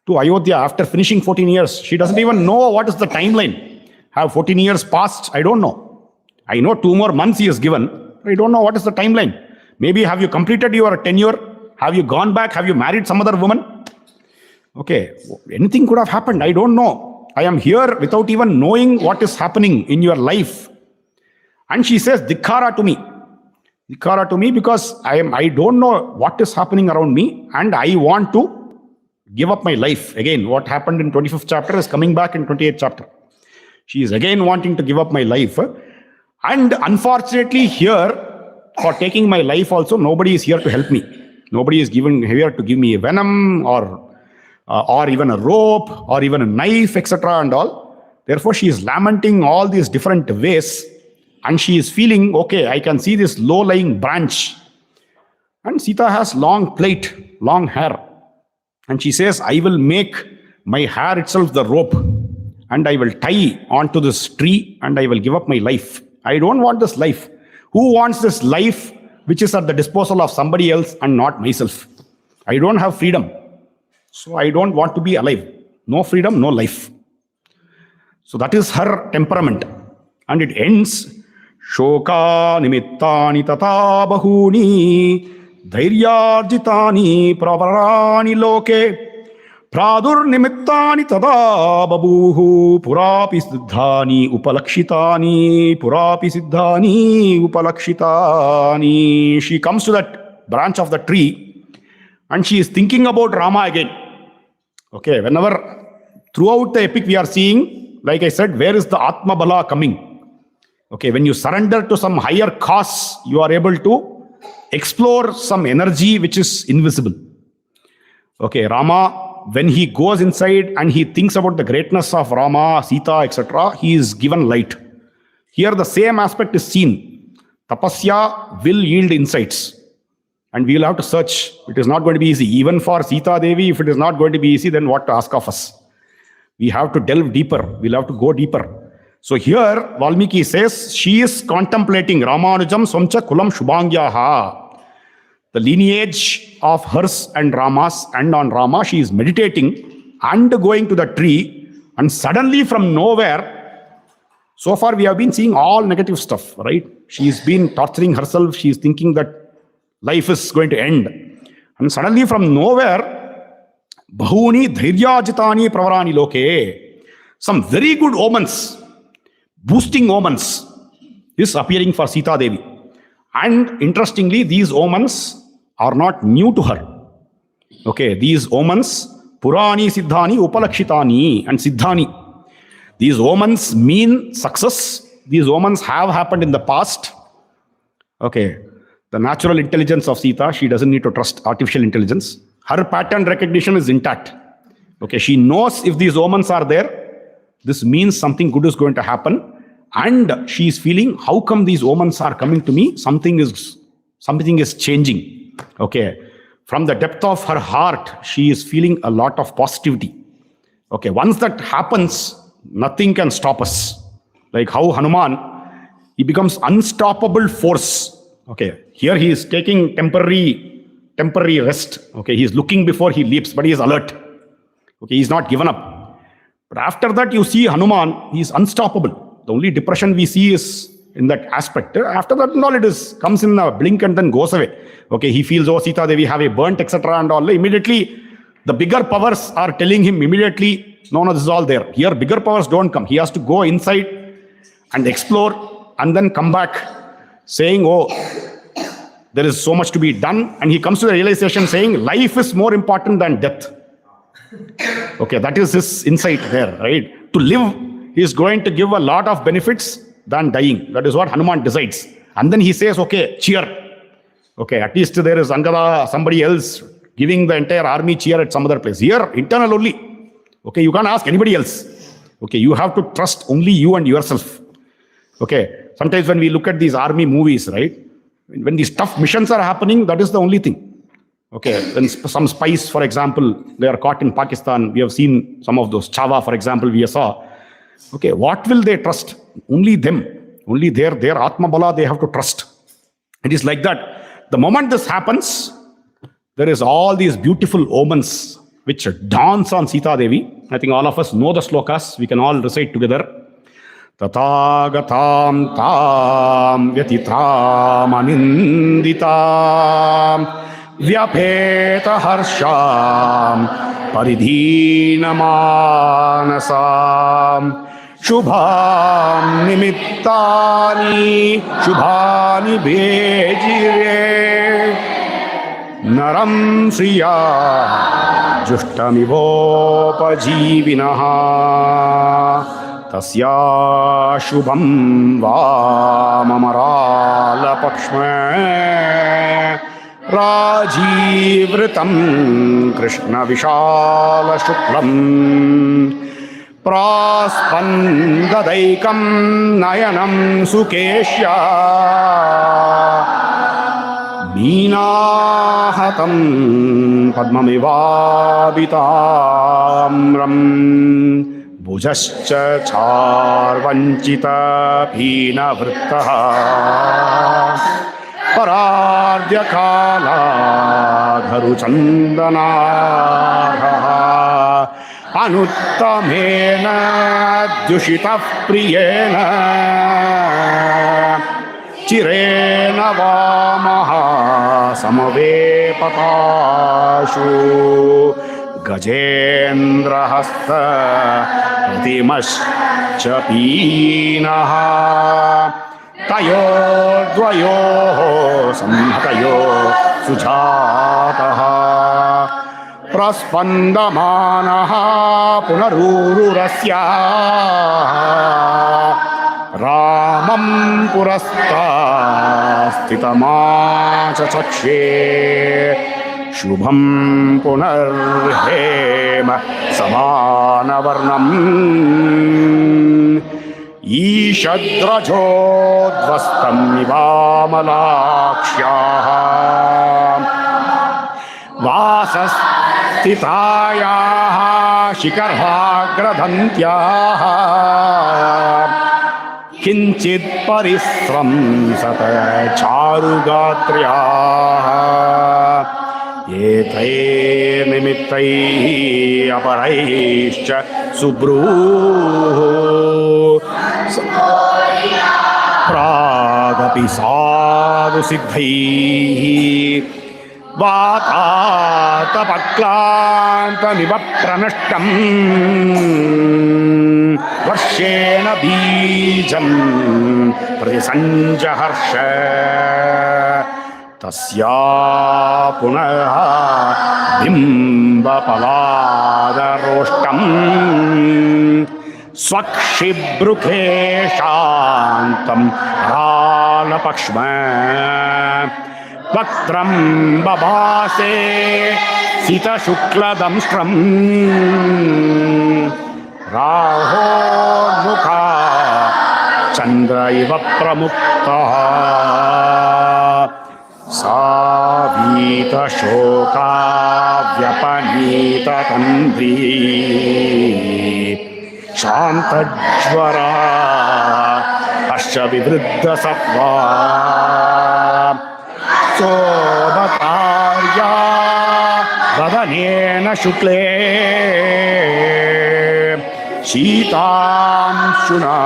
to Ayodhya after finishing 14 years? She doesn't even know what is the timeline. Have 14 years passed? I don't know. I know 2 more months he has given. I don't know what is the timeline. Maybe have you completed your tenure? Have you gone back? Have you married some other woman? Okay, anything could have happened. I don't know. I am here without even knowing what is happening in your life. And she says, Dikhara to me. Dikhara to me because I don't know what is happening around me and I want to give up my life. Again, what happened in 25th chapter is coming back in 28th chapter. She is again wanting to give up my life. And unfortunately here, for taking my life also, nobody is here to help me. Nobody is here to give me a venom or even a rope or even a knife, etc. and all. Therefore, she is lamenting all these different ways and she is feeling, okay, I can see this low-lying branch. And Sita has long plait, long hair. And she says, I will make my hair itself the rope and I will tie onto this tree and I will give up my life. I don't want this life. Who wants this life which is at the disposal of somebody else and not myself? I don't have freedom. So I don't want to be alive. No freedom, no life. So that is her temperament. And it ends, Shoka nimittani tata bahuni dhairyarjitani pravarani loke pradur nimittani tada babuhu purapi siddhani upalakshitani. She comes to that branch of the tree and she is thinking about Rama again. Okay, whenever throughout the epic we are seeing, like I said, where is the Atma Bala coming? Okay, when you surrender to some higher cause, you are able to explore some energy which is invisible. Okay, Rama, when he goes inside and he thinks about the greatness of Rama, Sita, etc., he is given light. Here the same aspect is seen. Tapasya will yield insights. And we will have to search. It is not going to be easy. Even for Sita Devi, if it is not going to be easy, then what to ask of us? We have to delve deeper. We'll have to go deeper. So here, Valmiki says, she is contemplating Ramanujam Swamcha Kulam Shubhangyaha. The lineage of hers and Rama's, and on Rama, she is meditating and going to the tree, and suddenly from nowhere, so far we have been seeing all negative stuff, right? She's been torturing herself. She is thinking that life is going to end. And suddenly from nowhere, Bahuni Dhairyajitani Pravarani Loke. Some very good omens, boosting omens is appearing for Sita Devi. And interestingly, these omens are not new to her. Okay, these omens, Purani Siddhani, Upalakshitani and Siddhani. These omens mean success. These omens have happened in the past. Okay, the natural intelligence of Sita, she doesn't need to trust artificial intelligence. Her pattern recognition is intact. Okay, she knows if these omens are there, this means something good is going to happen. And she is feeling, how come these omens are coming to me? Something is changing. Okay, from the depth of her heart, she is feeling a lot of positivity. Okay, once that happens, nothing can stop us. Like how Hanuman, he becomes unstoppable force. Okay, here he is taking temporary rest. Okay, he is looking before he leaps, but he is alert. Okay, he is not given up. But after that, you see Hanuman, he is unstoppable. The only depression we see is in that aspect. After that, all it is comes in a blink and then goes away. Okay, he feels, oh, Sita Devi have a burnt, etc. and all. Immediately, the bigger powers are telling him immediately, no, this is all there. Here, bigger powers don't come. He has to go inside and explore and then come back saying, oh, there is so much to be done. And he comes to the realization saying, life is more important than death. Okay, that is his insight there, right? To live, he is going to give a lot of benefits than dying. That is what Hanuman decides. And then he says, okay, cheer. Okay, at least there is Angada, somebody else giving the entire army cheer at some other place. Here, internal only. Okay, you can't ask anybody else. Okay, you have to trust only you and yourself. Okay, sometimes when we look at these army movies, right? When these tough missions are happening, that is the only thing. Okay, when some spies, for example, they are caught in Pakistan. We have seen some of those. Chava, for example, we saw. Okay, what will they trust? Only them. Only their Atma Bala they have to trust. It is like that. The moment this happens, there is all these beautiful omens which dawns on Sita Devi. I think all of us know the slokas. We can all recite together. Tathagatam tam vyatitram aninditam vyapeta harsham paridhina manasam shubham nimittani shubhani bejire naram sriya justamivopajivinaha tasya shubham vamamara pakshme rajivritam krishna vishala shuklam praspandadaikam nayanam sukeshya Meenahatam padmamivabitamram bhujascha charvanchita bhina vrittaha parardya kala dharu chandanaha anuttamena dushita priyena Chirena vamaha samavepatashu gajendra hasta dimascha pinaha tayo dvayo samhatayo sujataha praspandamanaha punarururasya Ramam purasta stitamacha chakshe Shubham punarhema samanavarnam Ishadrajodvastam ivamalakshaha Vasastitayaha shikarhagradhantyaha Kinchit parisram sata charugatriyaha Yetai nimittai aparaischa subruh Pragapi sadhu siddhaihi Vatata paklanta nivapranashtam Varshena bijam pratisanjaharsha Tasya punaha bimba paladaroshtam Swakshibruke shantam ralapakshma Vaktram babase sita shukladamstram Raho mukha chandra iva pramukta Savita shoka vyapanita tandri Shantajvara asya vidruddha sattva Sobatarya vadanena shukle Shitam shuna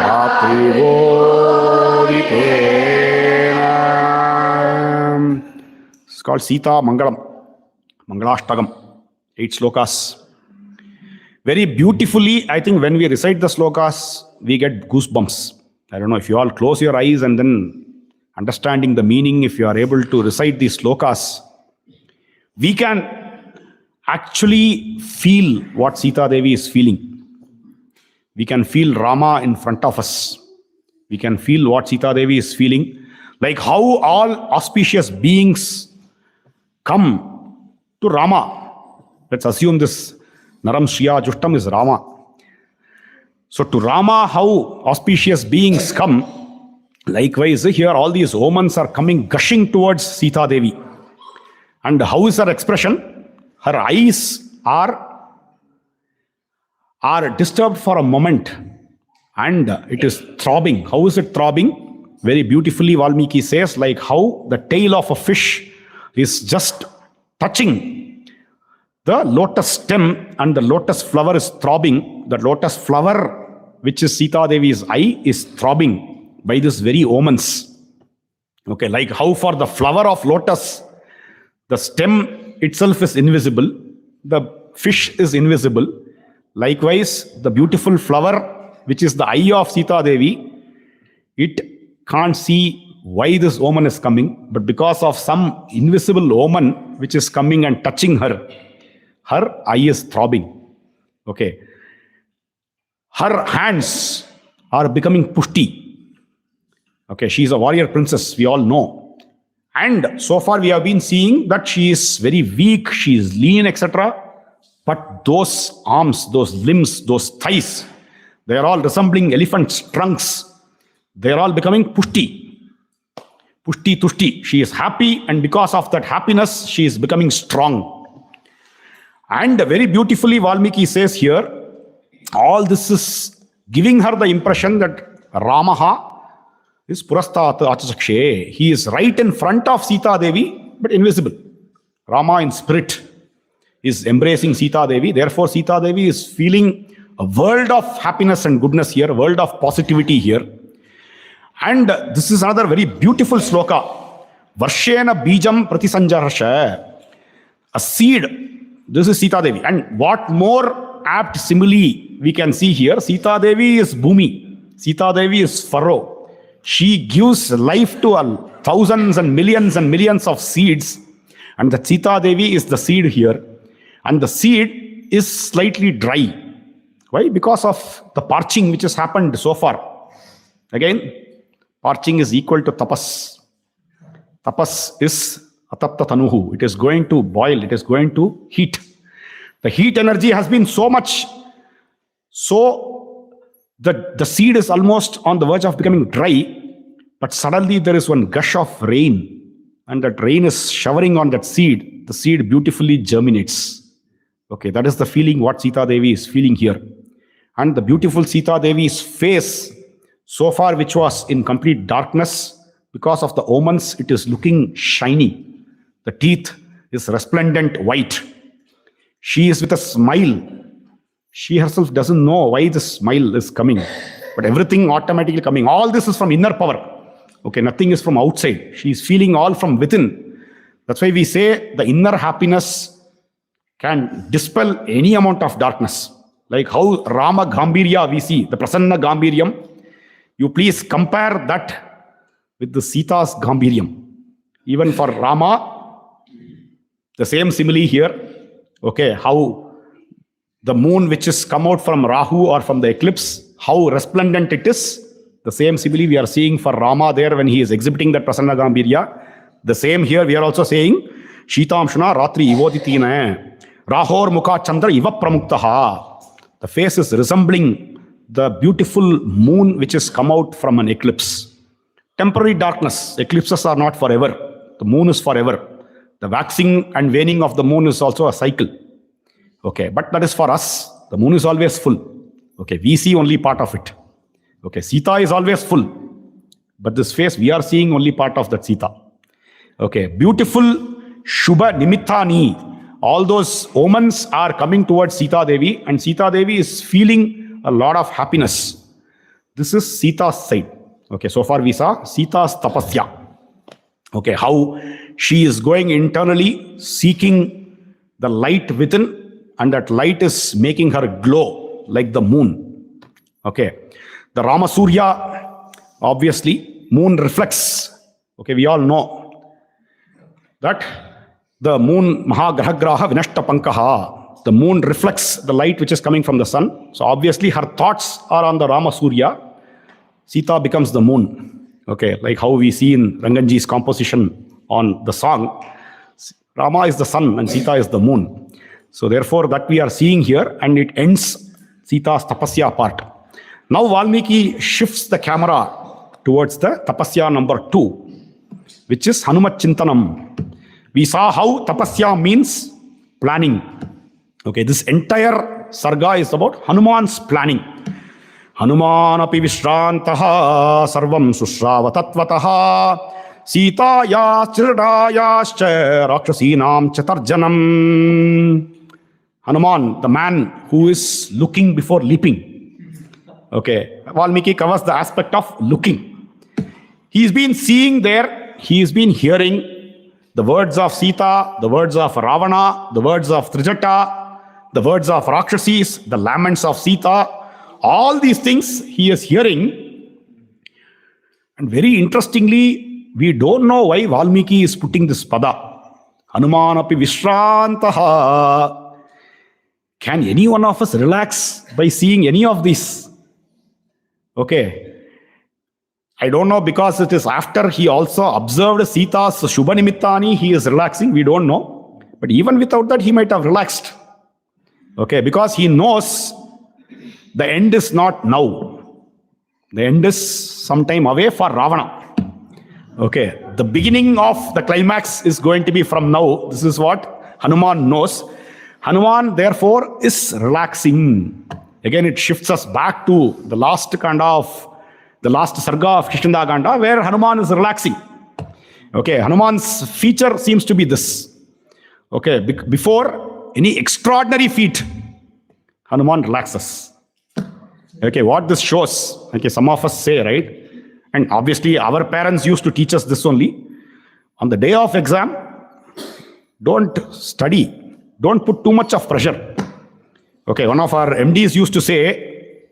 ratrivoditena. It's called Sita Mangalam, Mangalashtagam, 8 slokas. Very beautifully, I think when we recite the slokas, we get goosebumps. I don't know if you all close your eyes and then understanding the meaning, if you are able to recite these slokas, we can actually feel what Sita Devi is feeling. We can feel Rama in front of us. We can feel what Sita Devi is feeling. Like how all auspicious beings come to Rama. Let's assume this Naram Shriya Jushtam is Rama. So to Rama, how auspicious beings come. Likewise, here all these omens are coming, gushing towards Sita Devi. And how is her expression? Her eyes are are disturbed for a moment and it is throbbing. How is it throbbing? Very beautifully, Valmiki says, like how the tail of a fish is just touching the lotus stem and the lotus flower is throbbing. The lotus flower, which is Sita Devi's eye, is throbbing by this very omens. Okay, like how for the flower of lotus, the stem itself is invisible, the fish is invisible. Likewise, the beautiful flower, which is the eye of Sita Devi, it can't see why this omen is coming, but because of some invisible omen which is coming and touching her, her eye is throbbing. Okay. Her hands are becoming pushti. Okay, she is a warrior princess, we all know. And so far we have been seeing that she is very weak, she is lean, etc. But those arms, those limbs, those thighs, they are all resembling elephants' trunks. They are all becoming pushti. Pushti tushti. She is happy, and because of that happiness, she is becoming strong. And very beautifully, Valmiki says here, all this is giving her the impression that Ramaha is Purastat Achasakshe. He is right in front of Sita Devi, but invisible. Rama in spirit is embracing Sita Devi. Therefore, Sita Devi is feeling a world of happiness and goodness here, a world of positivity here. And this is another very beautiful sloka. Varshena bijam pratisanjarsha. A seed. This is Sita Devi. And what more apt simile we can see here? Sita Devi is Bhumi. Sita Devi is furrow. She gives life to thousands and millions of seeds. And the Sita Devi is the seed here. And the seed is slightly dry. Why? Because of the parching which has happened so far. Again, parching is equal to tapas. Tapas is atapta tanuhu. It is going to boil. It is going to heat. The heat energy has been so much. So the seed is almost on the verge of becoming dry. But suddenly there is one gush of rain. And that rain is showering on that seed. The seed beautifully germinates. Okay, that is the feeling what Sita Devi is feeling here. And the beautiful Sita Devi's face, so far which was in complete darkness, because of the omens, it is looking shiny. The teeth is resplendent white. She is with a smile. She herself doesn't know why this smile is coming, but everything automatically coming. All this is from inner power. Okay, nothing is from outside. She is feeling all from within. That's why we say the inner happiness can dispel any amount of darkness. Like how Rama Gambirya we see, the Prasanna Gambiryam. You please compare that with the Sita's Gambiryam. Even for Rama, the same simile here. Okay, how the moon which is come out from Rahu or from the eclipse, how resplendent it is. The same simile we are seeing for Rama there when he is exhibiting that Prasanna Gambirya. The same here we are also saying, Shitamshana Ratri Ivoditine, Rahor Mukha Chandra Iva Pramuktaha. The face is resembling the beautiful moon which has come out from an eclipse. Temporary darkness. Eclipses are not forever. The moon is forever. The waxing and waning of the moon is also a cycle. Okay, but that is for us. The moon is always full. Okay, we see only part of it. Okay, Sita is always full. But this face, we are seeing only part of that Sita. Okay, beautiful Shubha Nimittani. All those omens are coming towards Sita Devi, and Sita Devi is feeling a lot of happiness. This is Sita's side. Okay, so far we saw Sita's tapasya. Okay, how she is going internally, seeking the light within, and that light is making her glow like the moon. Okay, the Rama Surya, obviously, moon reflects. Okay, we all know that the moon, Mahagrahagraha Vinashta Pankaha, the moon reflects the light which is coming from the sun. So obviously her thoughts are on the Rama Surya. Sita becomes the moon. Okay, like how we see in Ranganji's composition on the song. Rama is the sun and Sita is the moon. So therefore that we are seeing here, and it ends Sita's tapasya part. Now Valmiki shifts the camera towards the tapasya number 2, which is Hanumat Chintanam. We saw how tapasya means planning. Okay, this entire sarga is about Hanuman's planning. Hanuman api vishrantaha sarvam sushrava tatvataha Sitaya chiradayascha rakshasinam chatarjanam. Hanuman, the man who is looking before leaping. Okay, Valmiki covers the aspect of looking. He's been seeing there, he's been hearing the words of Sita, the words of Ravana, the words of Trijata, the words of Rakshasis, the laments of Sita. All these things he is hearing. And very interestingly, we don't know why Valmiki is putting this pada. Hanuman api vishrantaha. Can any one of us relax by seeing any of this? Okay. I don't know, because it is after he also observed Sita's Shubha Nimittani, he is relaxing. We don't know. But even without that, he might have relaxed. Okay, because he knows the end is not now. The end is sometime away for Ravana. Okay, the beginning of the climax is going to be from now. This is what Hanuman knows. Hanuman, therefore, is relaxing. Again, it shifts us back to the last sarga of Kishkinda Kanda, where Hanuman is relaxing. Okay, Hanuman's feature seems to be this. Okay, before any extraordinary feat, Hanuman relaxes. Okay, what this shows, okay, some of us say, right? And obviously our parents used to teach us this only. On the day of exam, don't study. Don't put too much of pressure. Okay, one of our MDs used to say,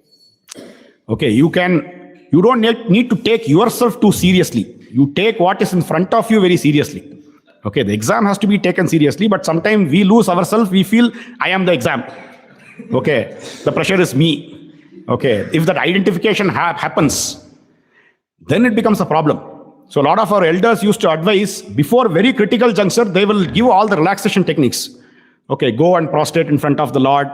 okay, you don't need to take yourself too seriously. You take what is in front of you very seriously. Okay, the exam has to be taken seriously, but sometimes we lose ourselves. We feel, I am the exam. Okay, the pressure is me. Okay, if that identification happens, then it becomes a problem. So a lot of our elders used to advise, before very critical juncture, they will give all the relaxation techniques. Okay, go and prostrate in front of the Lord,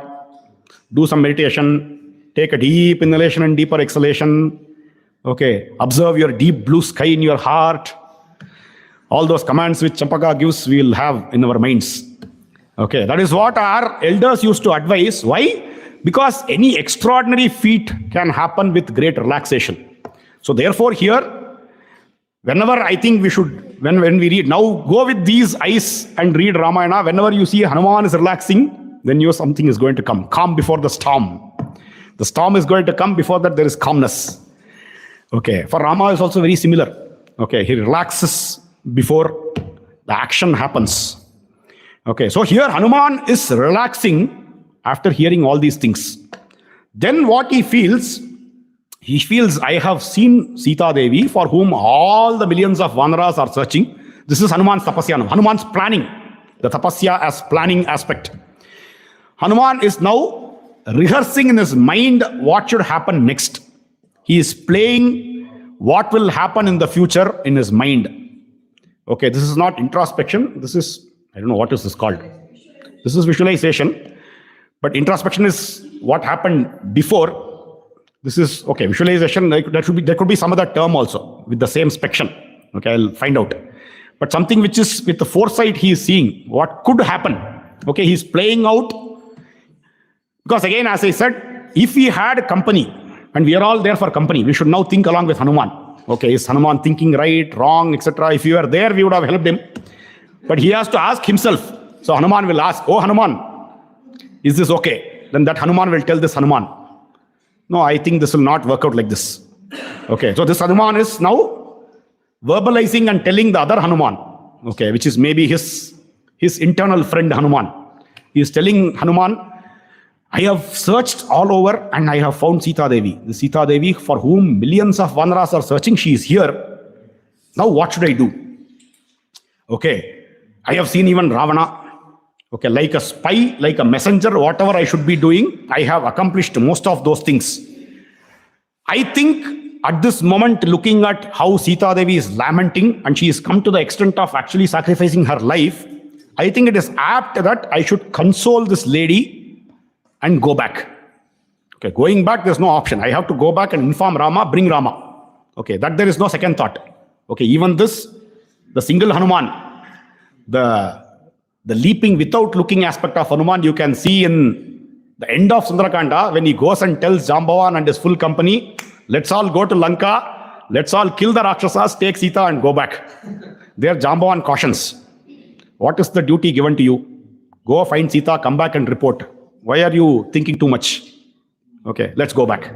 do some meditation, take a deep inhalation and deeper exhalation. Okay, observe your deep blue sky in your heart. All those commands which Champaka gives, we will have in our minds. Okay, that is what our elders used to advise. Why? Because any extraordinary feat can happen with great relaxation. So therefore here, whenever I think we should, when we read, now go with these eyes and read Ramayana. Whenever you see Hanuman is relaxing, then you know something is going to come. Calm before the storm. The storm is going to come, before that there is calmness. Okay, for Rama is also very similar. Okay, he relaxes before the action happens. Okay, so here Hanuman is relaxing after hearing all these things. Then what he feels, I have seen Sita Devi, for whom all the millions of Vanaras are searching. This is Hanuman's tapasya. Hanuman's planning, the tapasya as planning aspect. Hanuman is now rehearsing in his mind what should happen next. He is playing what will happen in the future in his mind. Okay, this is not introspection. This is, I don't know what is this called. This is visualization. But introspection is what happened before. This is, okay, visualization, there could be some other term also with the same spection. Okay, I'll find out. But something which is with the foresight, he is seeing what could happen. Okay, he's playing out. Because again, as I said, if we had company, and we are all there for company, we should now think along with Hanuman. Okay, is Hanuman thinking right, wrong, etc. If you were there, we would have helped him. But he has to ask himself. So Hanuman will ask, oh Hanuman, is this okay? Then that Hanuman will tell this Hanuman, no, I think this will not work out like this. Okay, so this Hanuman is now verbalizing and telling the other Hanuman, okay, which is maybe his internal friend Hanuman. He is telling Hanuman, I have searched all over and I have found Sita Devi. The Sita Devi for whom millions of Vanaras are searching, she is here. Now what should I do? Okay, I have seen even Ravana. Okay, like a spy, like a messenger, whatever I should be doing, I have accomplished most of those things. I think at this moment, looking at how Sita Devi is lamenting and she has come to the extent of actually sacrificing her life, I think it is apt that I should console this lady and go back. Okay, going back, there's no option. I have to go back and inform Rama, bring Rama. Okay, that there is no second thought. Okay, even this, the single Hanuman, the leaping without looking aspect of Hanuman, you can see in The end of Sundarakanda, when he goes and tells Jambavan and his full company, let's all go to Lanka, let's all kill the Rakshasas, take Sita and go back. There Jambavan cautions. What is the duty given to you? Go find Sita, come back and report. Why are you thinking too much? Okay, let's go back.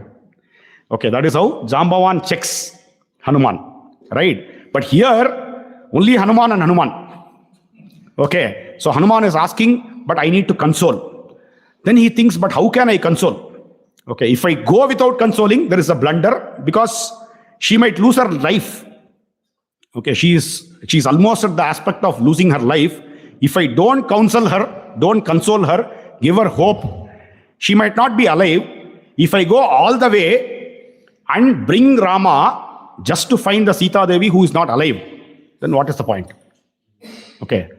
Okay, that is how Jambavan checks Hanuman. Right? But here, only Hanuman and Hanuman. Okay, so Hanuman is asking, but I need to console. Then he thinks, but how can I console? Okay, if I go without consoling, there is a blunder because she might lose her life. Okay, she's almost at the aspect of losing her life. If I don't counsel her, don't console her, give her hope, she might not be alive. If I go all the way and bring Rama just to find the Sita Devi who is not alive, then what is the point? Okay,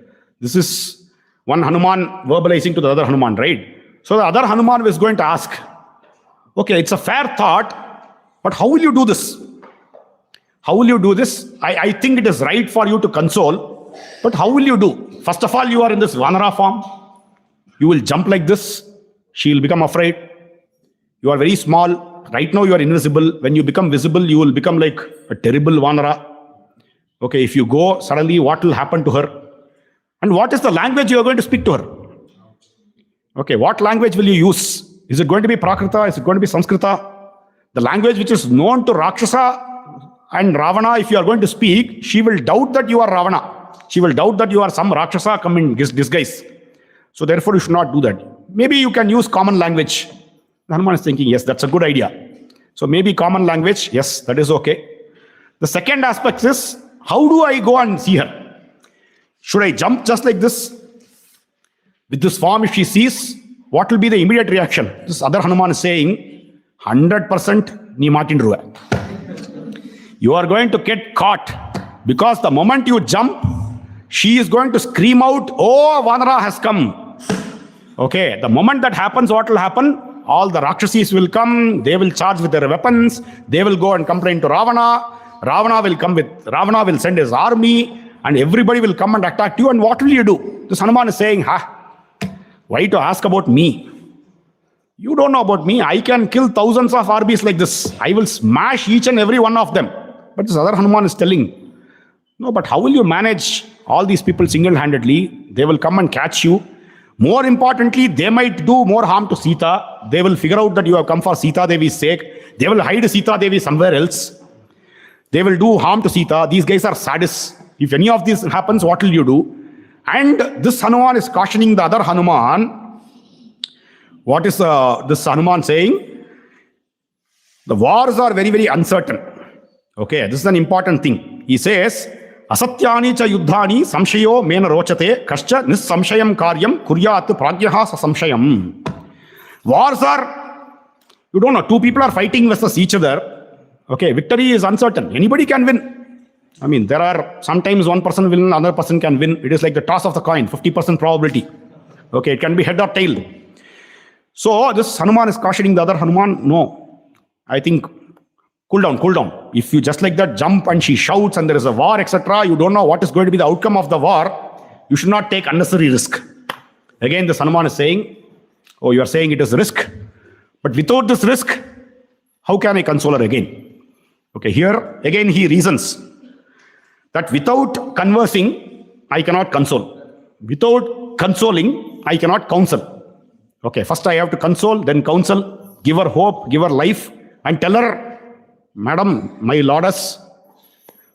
this is one Hanuman verbalizing to the other Hanuman, right? So the other Hanuman is going to ask, okay, it's a fair thought, but how will you do this? How will you do this? I think it is right for you to console, but how will you do? First of all, you are in this Vanara form. You will jump like this. She will become afraid. You are very small. Right now you are invisible. When you become visible, you will become like a terrible Vanara. Okay, if you go, suddenly what will happen to her? And what is the language you are going to speak to her? Okay, what language will you use? Is it going to be Prakrita? Is it going to be Sanskrita? The language which is known to Rakshasa and Ravana, if you are going to speak, she will doubt that you are Ravana. She will doubt that you are some Rakshasa come in disguise. So therefore you should not do that. Maybe you can use common language. Hanuman is thinking, yes, that's a good idea. So maybe common language, yes, that is okay. The second aspect is, how do I go and see her? Should I jump just like this? With this form, if she sees, what will be the immediate reaction? This other Hanuman is saying, 100% nee maatindruva. You are going to get caught because the moment you jump, she is going to scream out, oh, Vanara has come. Okay, the moment that happens, what will happen? All the Rakshasis will come, they will charge with their weapons, they will go and complain to Ravana. Ravana will send his army, and everybody will come and attack you, and what will you do? This Hanuman is saying, why to ask about me? You don't know about me. I can kill thousands of armies like this. I will smash each and every one of them. But this other Hanuman is telling, no, but how will you manage all these people single-handedly? They will come and catch you. More importantly, they might do more harm to Sita. They will figure out that you have come for Sita Devi's sake. They will hide Sita Devi somewhere else. They will do harm to Sita. These guys are sadists. If any of this happens, what will you do? And this Hanuman is cautioning the other Hanuman. What is this Hanuman saying? The wars are very, very uncertain. Okay, this is an important thing. He says, Asatyani cha yuddhani samshayo mena rochate kascha nissamshayam karyam kuryat pragyaha samshayam. Wars are, you don't know, two people are fighting versus each other. Okay, victory is uncertain. Anybody can win. I mean, there are sometimes one person will win, another person can win. It is like the toss of the coin, 50% probability. Okay, it can be head or tail. So this Hanuman is cautioning the other Hanuman, no, I think, cool down. If you just like that jump and she shouts and there is a war, etc., you don't know what is going to be the outcome of the war, you should not take unnecessary risk. Again, this Hanuman is saying, oh, you are saying it is risk, but without this risk, how can I console her again? Okay, here again he reasons that without conversing, I cannot console. Without consoling, I cannot counsel. Okay, first I have to console, then counsel, give her hope, give her life, and tell her, Madam, my Lordess,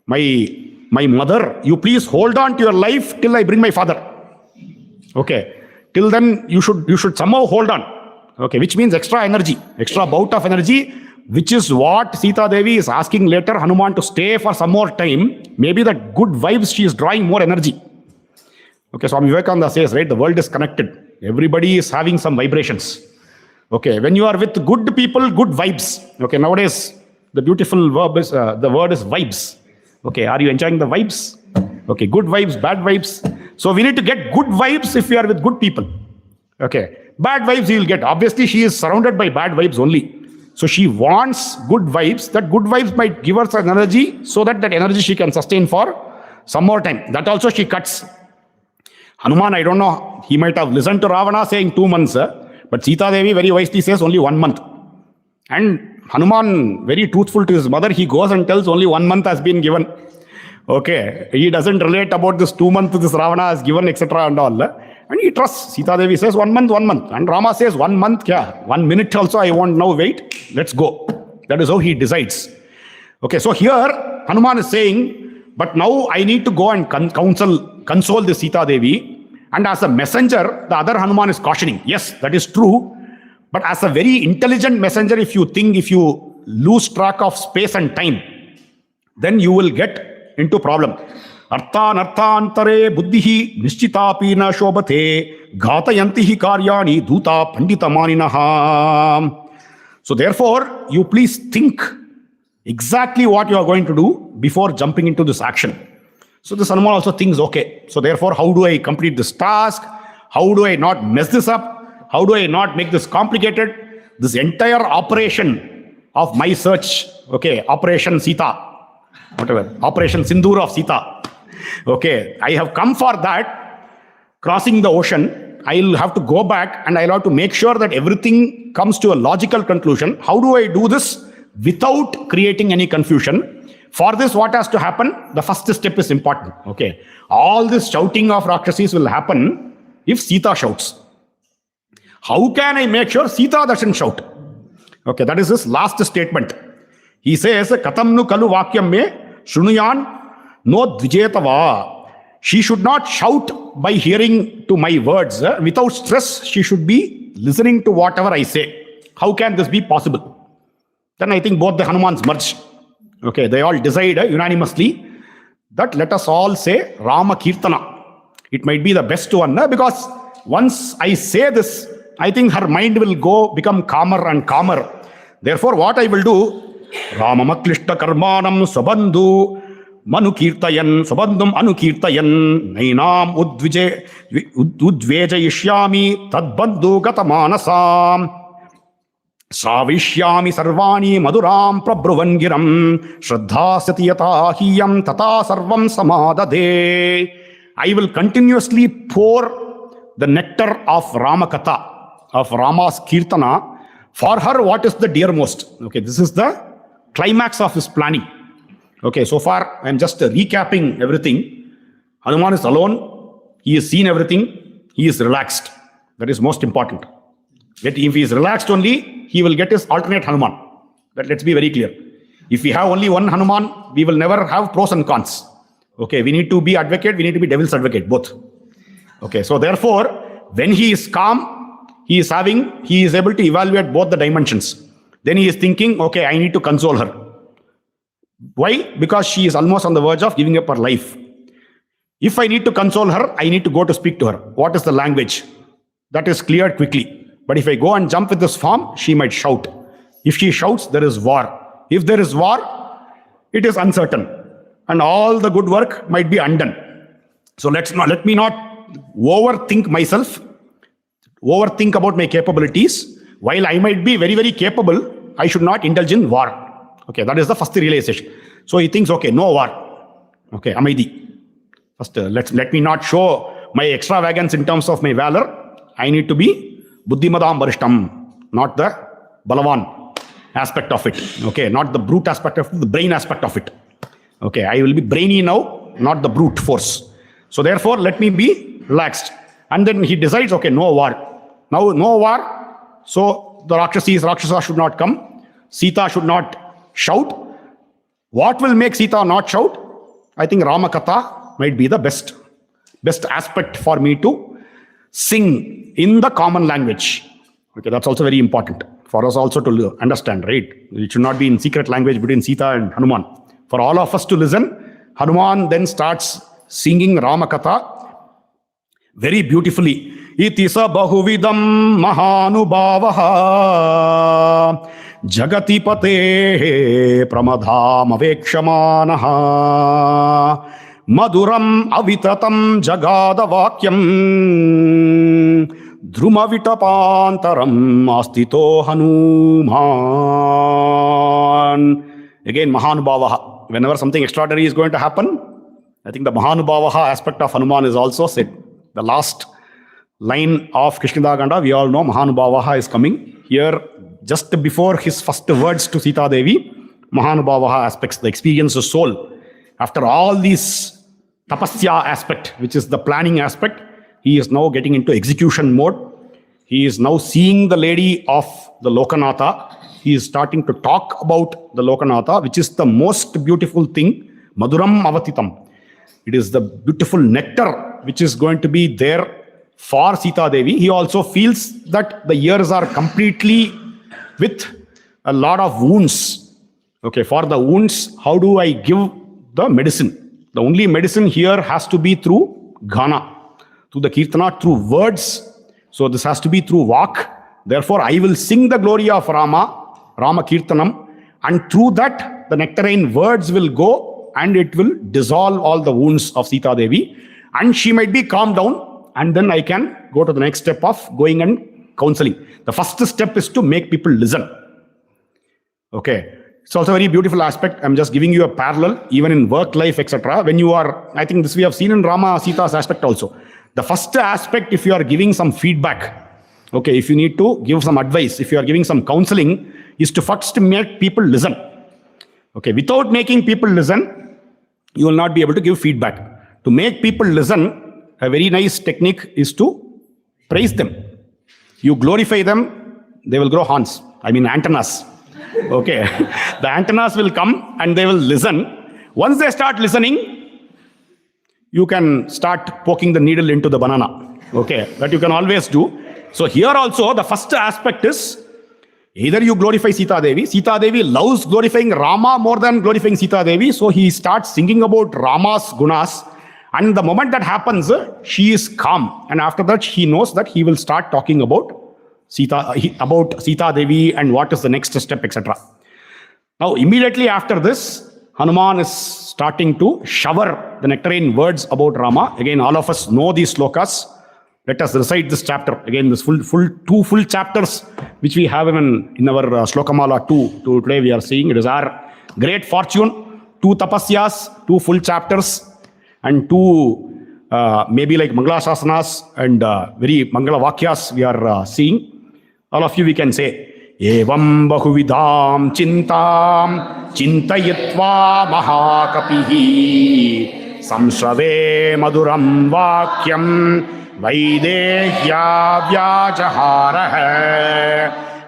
my mother, you please hold on to your life till I bring my father. Okay, till then you should somehow hold on. Okay, which means extra energy, extra bout of energy, which is what Sita Devi is asking later Hanuman to stay for some more time. Maybe that good vibes, she is drawing more energy. Okay, Swami Vivekananda says, right, the world is connected. Everybody is having some vibrations. Okay, when you are with good people, good vibes. Okay, nowadays, the beautiful verb is, the word is vibes. Okay, are you enjoying the vibes? Okay, good vibes, bad vibes. So we need to get good vibes if we are with good people. Okay, bad vibes you will get. Obviously, she is surrounded by bad vibes only. So she wants good vibes. That good vibes might give her some energy so that energy she can sustain for some more time. That also she cuts. Hanuman, I don't know, he might have listened to Ravana saying 2 months, but But Sita Devi very wisely says only 1 month. And Hanuman, very truthful to his mother, he goes and tells only 1 month has been given. Okay, he doesn't relate about this 2 months this Ravana has given, etc. and all. And he trusts. Sita Devi says 1 month, 1 month. And Rama says 1 month, kya? 1 minute also I won't now wait. Let's go. That is how he decides. Okay, so here Hanuman is saying, but now I need to go and console the Sita Devi. And as a messenger, the other Hanuman is cautioning. Yes, that is true. But as a very intelligent messenger, if you lose track of space and time, then you will get into problem. Arthanarthantare buddhihi nischitapi na shobhate ghatayantihi karyani dhuta panditamaninaha. So therefore, you please think exactly what you are going to do before jumping into this action. So this Hanuman also thinks, okay, so therefore, how do I complete this task? How do I not mess this up? How do I not make this complicated? This entire operation of my search, okay, Operation Sita, whatever, Operation Sindoor of Sita. Okay, I have come for that, crossing the ocean. I'll have to go back and I'll have to make sure that everything comes to a logical conclusion. How do I do this without creating any confusion? For this, what has to happen? The first step is important. Okay, all this shouting of Rakshasis will happen if Sita shouts. How can I make sure Sita doesn't shout? Okay, that is his last statement. He says, Katam nu kalu vakyam me shrunuyan no dvijetava. She should not shout by hearing to my words. Without stress, she should be listening to whatever I say. How can this be possible? Then I think both the Hanumans merge. Okay, they all decide unanimously that let us all say Rama Kirtana. It might be the best one, because once I say this, I think her mind will become calmer and calmer. Therefore, what I will do, Rama Maklishta Karmanam Sabandhu Manu Kirtayan Sabandhum Anu Kirtayan Nainam Udvejayishyami Tadbandhu Gatamanasam Savishyami Sarvani Maduram Prabhuvangiram Shraddha Satyata Hiyam Tata Sarvam Samadade. I will continuously pour the nectar of Ramakatha, of Rama's Kirtana. For her, what is the dearmost? Okay, this is the climax of his planning. Okay, so far I am just recapping everything. Hanuman is alone. He has seen everything. He is relaxed. That is most important. Yet if he is relaxed only, he will get his alternate Hanuman. But let's be very clear. If we have only one Hanuman, we will never have pros and cons. Okay, we need to be advocate, we need to be devil's advocate, both. Okay, so therefore, when he is calm, he is able to evaluate both the dimensions. Then he is thinking, okay, I need to console her. Why? Because she is almost on the verge of giving up her life. If I need to console her, I need to go to speak to her. What is the language? That is cleared quickly. But if I go and jump with this form, she might shout. If she shouts, there is war. If there is war, it is uncertain. And all the good work might be undone. So let me not overthink myself, overthink about my capabilities. While I might be very, very capable, I should not indulge in war. Okay, that is the first realization. So he thinks, okay, no war. Okay, Amaidi. First, let me not show my extravagance in terms of my valor. I need to be Buddhimadam Varishtam, not the Balavan aspect of it. Okay, not the brute aspect of it, the brain aspect of it. Okay, I will be brainy now, not the brute force. So therefore, let me be relaxed. And then he decides, okay, no war. Now, no war. So the Rakshasa should not come. Sita should not shout. What will make Sita not shout? I think Ramakatha might be the best aspect for me to sing in the common language. Okay, that's also very important for us also to understand, right? It should not be in secret language between Sita and Hanuman. For all of us to listen, Hanuman then starts singing Ramakatha very beautifully. Iti sa bahuvidam mahanubhavaha jagati pate pramadham avekshamanaha maduram avitatam jagada vakyam druma vitapantaram astito hanuman. Again, mahanubhavaha. Whenever something extraordinary is going to happen, I think the mahanubhavaha aspect of Hanuman is also said. The last line of Krishnadaganda, we all know Mahanubhavaha is coming. Here, just before his first words to Sita Devi, Mahanubhavaha aspects, the experience of soul. After all these tapasya aspect, which is the planning aspect, he is now getting into execution mode. He is now seeing the lady of the Lokanatha. He is starting to talk about the Lokanatha, which is the most beautiful thing, Maduram Avatitam. It is the beautiful nectar which is going to be there for Sita Devi. He also feels that the years are completely with a lot of wounds. Okay, for the wounds, how do I give the medicine? The only medicine here has to be through Ghana, through the Kirtana, through words. So this has to be through Vak. Therefore, I will sing the glory of Rama Kirtanam, and through that, the nectarine words will go and it will dissolve all the wounds of Sita Devi, and she might be calmed down, and then I can go to the next step of going and counseling. The first step is to make people listen. Okay. It's also a very beautiful aspect. I'm just giving you a parallel, even in work life, etc. When you are, I think this we have seen in Rama Sita's aspect also. The first aspect, if you are giving some feedback, okay, if you need to give some advice, if you are giving some counseling, is to first make people listen. Okay, without making people listen, you will not be able to give feedback. To make people listen, a very nice technique is to praise them. You glorify them, they will grow horns. I mean antennas. Okay, the antennas will come and they will listen. Once they start listening, you can start poking the needle into the banana. Okay, that you can always do. So here also, the first aspect is either you glorify Sita Devi. Sita Devi loves glorifying Rama more than glorifying Sita Devi. So he starts singing about Rama's gunas. And the moment that happens, she is calm. And after that, he knows that he will start talking about Sita Devi and what is the next step, etc. Now, immediately after this, Hanuman is starting to shower the nectarine words about Rama. Again, all of us know these slokas. Let us recite this chapter. Again, this two full chapters which we have in our Shlokamala 2. Today we are seeing. It is our great fortune. 2 tapasyas, 2 full chapters, and 2 maybe like Mangala Shasanas and very Mangala Vakyas we are seeing. All of you we can say, Evam bahuvidam chintam chintayitva mahakapihi samsrave maduram vakyam vaidehya vyajahara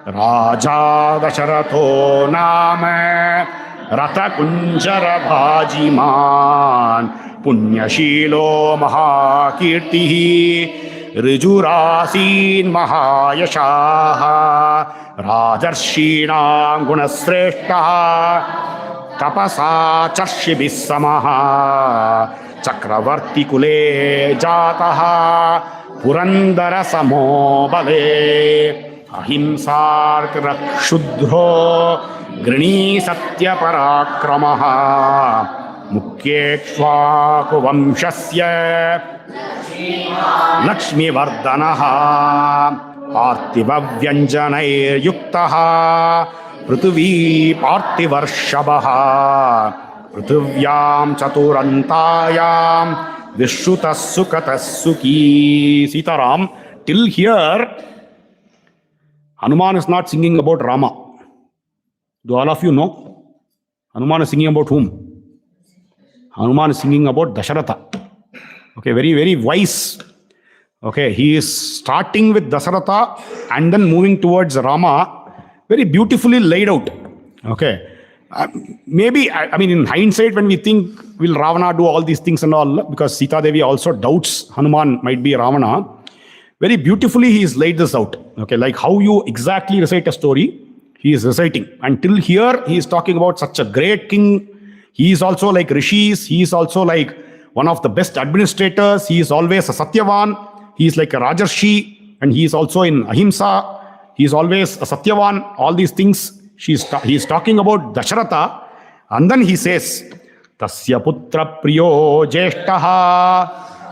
raja dasharato name rata kunjara bhajiman punyashilo mahakirtihi Rijurasin Mahayashaha Rajarshina Gunasreshtaha Tapasa Chashibisamaha Chakravarti Kule Jataha Purandara Samobale Ahimsartira Shudro Grini Satya Parakramaha Mukyekshvaku Vamshasya Lakshmi Vardanaha Parthiva Vyanjanair Yuktaha Prithvi Parthivarshabaha Prithvyam Chaturantayam Vishrutas Sukatas Suki. Sitaram, till here, Hanuman is not singing about Rama. Do all of you know? Hanuman is singing about whom? Hanuman is singing about Dasharatha. Okay, very, very wise. Okay, he is starting with Dasaratha and then moving towards Rama. Very beautifully laid out. Okay. Maybe, I mean, in hindsight, when we think, will Ravana do all these things and all, because Sita Devi also doubts Hanuman might be Ravana. Very beautifully, he has laid this out. Okay, like how you exactly recite a story, he is reciting. Until here, he is talking about such a great king. He is also like rishis. He is also like one of the best administrators. He is always a Satyavan. He is like a Rajarshi. And he is also in Ahimsa. He is always a Satyavan. All these things he is talking about Dasharatha. And then he says, Tasya putra priyo jeshtaha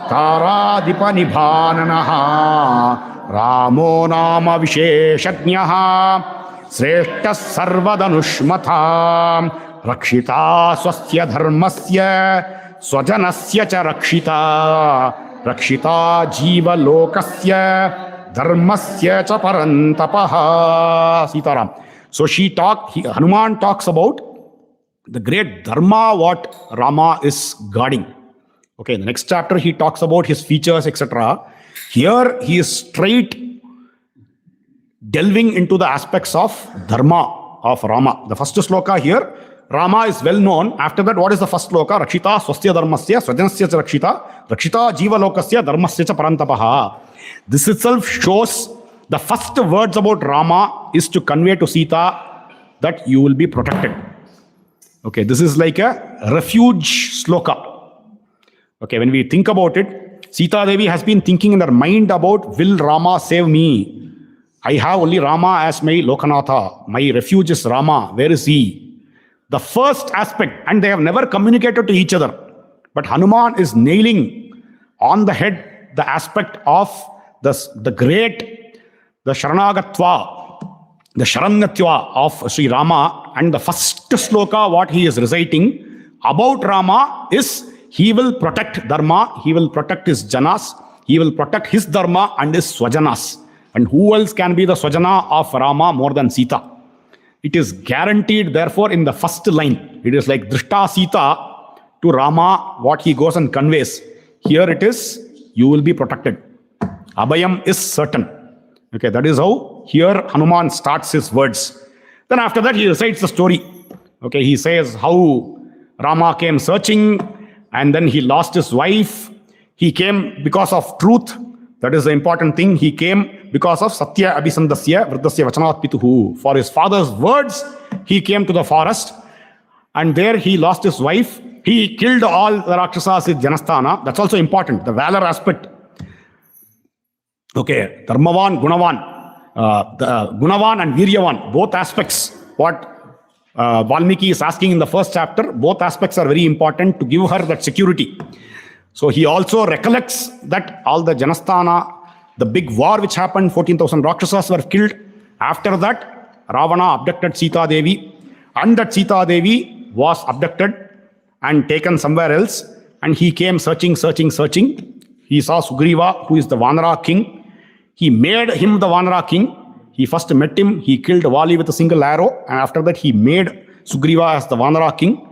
taradipa nibhananaha ramo nama visheshajnaha sreshta sarvadanushmatha rakshita swasya dharmasya Swajanasya cha rakshita rakshita jiva lokasya dharmasya cha parantapaha. Sitaram. So Hanuman talks about the great dharma what Rama is guarding. Okay, in the next chapter he talks about his features, etc. Here he is straight delving into the aspects of dharma of Rama. The first sloka here, Rama is well known. After that, what is the first sloka? Rakshita swasya dharmasya swajanasya cha rakshita rakshita jiva lokasya dharmasya cha parantapaha. This itself shows the first words about Rama is to convey to Sita that you will be protected. Okay, this is like a refuge sloka. Okay, when we think about it, Sita Devi has been thinking in her mind about, will Rama save me? I have only Rama as my Lokanatha. My refuge is Rama. Where is he? The first aspect, and they have never communicated to each other. But Hanuman is nailing on the head the aspect of the great, the Sharanagatva, the Sharanyatva of Sri Rama. And the first sloka, what he is reciting about Rama is, he will protect Dharma, he will protect his Janas, he will protect his Dharma and his Swajanas. And who else can be the Swajana of Rama more than Sita? It is guaranteed, therefore, in the first line. It is like Drishta Sita to Rama, what he goes and conveys. Here it is, you will be protected. Abhayam is certain. Okay, that is how here Hanuman starts his words. Then after that, he recites the story. Okay, he says how Rama came searching, and then he lost his wife. He came because of truth. That is the important thing. He came because of Satya Abhisandasya Vridasya Vachanat Pituhu. For his father's words, he came to the forest. And there he lost his wife. He killed all the Rakshasas in Janasthana. That's also important. The valor aspect. Okay, Dharmavan, Gunavan. The Gunavan and Viryavan. Both aspects. What Valmiki is asking in the first chapter, both aspects are very important to give her that security. So he also recollects that all the Janasthana, the big war which happened, 14,000 Rakshasas were killed. After that, Ravana abducted Sita Devi, and that Sita Devi was abducted and taken somewhere else. And he came searching. He saw Sugriva, who is the Vanara king. He made him the Vanara king. He first met him, he killed Vali with a single arrow, and after that he made Sugriva as the Vanara king.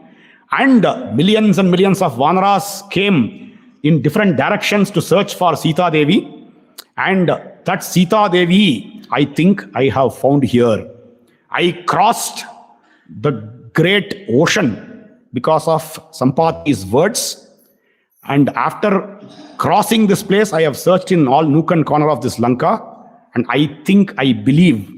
And millions and millions of Vanaras came in different directions to search for Sita Devi. And that Sita Devi, I think I have found here. I crossed the great ocean because of Sampati's words. And after crossing this place, I have searched in all nook and corner of this Lanka. And I think, I believe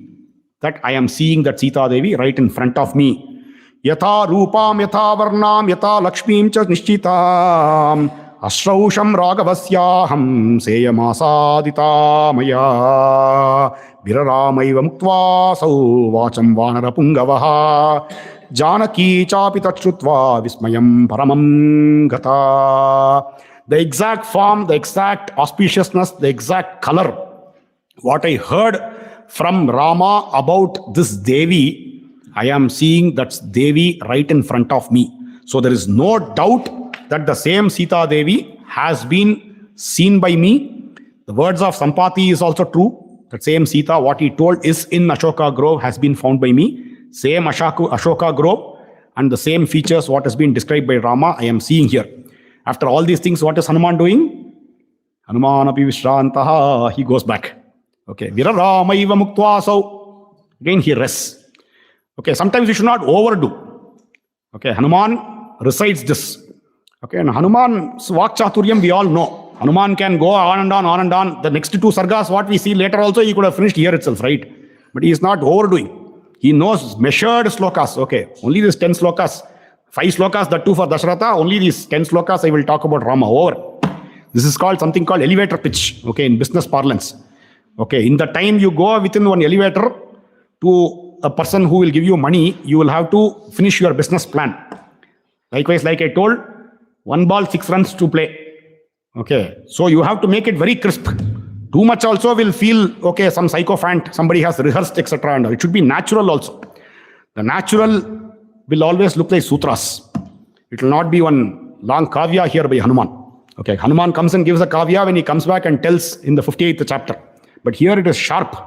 that I am seeing that Sita Devi right in front of me. Yatha rupam yatha varnam yatha lakshmim cha nishchitam ashrausham ragavasyaham seyamasadita maya viraramaiva muktva sau vacham vanara pungavaha janaki chapi tachrutva vismayam paramam gata. The exact form, the exact auspiciousness, the exact color, what I heard from Rama about this Devi, I am seeing that Devi right in front of me. So there is no doubt that the same Sita Devi has been seen by me. The words of Sampati is also true. That same Sita, what he told is in Ashoka Grove, has been found by me. Same Ashoka Grove and the same features what has been described by Rama, I am seeing here. After all these things, what is Hanuman doing? Hanuman api vishrantaha, he goes back. Okay, viraramaiva muktva sau. Again he rests. Okay, sometimes we should not overdo. Okay, Hanuman recites this. Okay, and Hanuman's Vakchaturyam we all know. Hanuman can go on and on. The next two sargas, what we see later also, he could have finished here itself, right? But he is not overdoing. He knows measured slokas. Okay, only these 10 slokas. 5 slokas, that too for Dasharatha. Only these 10 slokas I will talk about Rama. Over. This is called something called elevator pitch. Okay, in business parlance. Okay, in the time you go within one elevator to a person who will give you money, you will have to finish your business plan. Likewise, like I told, 1 ball, 6 runs to play. Okay, so you have to make it very crisp. Too much also will feel, okay, some sycophant, somebody has rehearsed, etc. And it should be natural also. The natural will always look like sutras. It will not be one long kavya here by Hanuman. Okay, Hanuman comes and gives a kavya when he comes back and tells in the 58th chapter. But here it is sharp.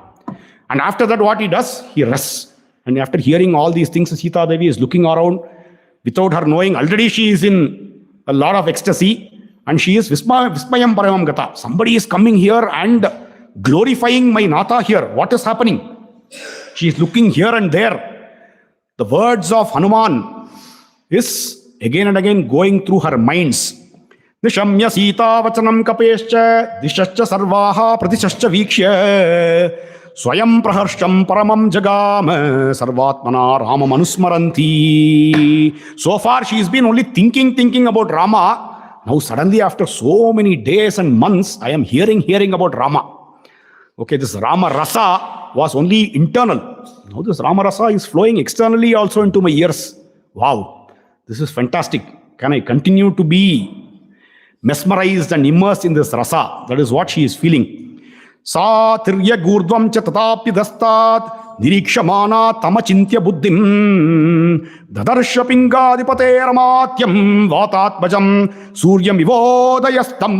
And after that, what he does? He rests. And after hearing all these things, Sita Devi is looking around without her knowing. Already she is in a lot of ecstasy. And she is Vismayam Paramam Gata. Somebody is coming here and glorifying my Nata here. What is happening? She is looking here and there. The words of Hanuman is again and again going through her minds. Nishamya Sita Vachanam Kapescha Dishascha Sarvaha Pratishascha Vikshya Swayam Praharsham Paramam Jagam Sarvatmana Rama Manusmaranti. So far she has been only thinking about Rama. Now suddenly after so many days and months, I am hearing about Rama. Okay, this Rama Rasa was only internal. Now this Rama Rasa is flowing externally also into my ears. Wow, this is fantastic. Can I continue to be mesmerized and immersed in this Rasa? That is what she is feeling. Sa tirya gurdvam cha tatapi dastat nirikshamana tamachintya buddhim dadarsha pingadipate ramatyam vatatmajam suryam ivodayastam.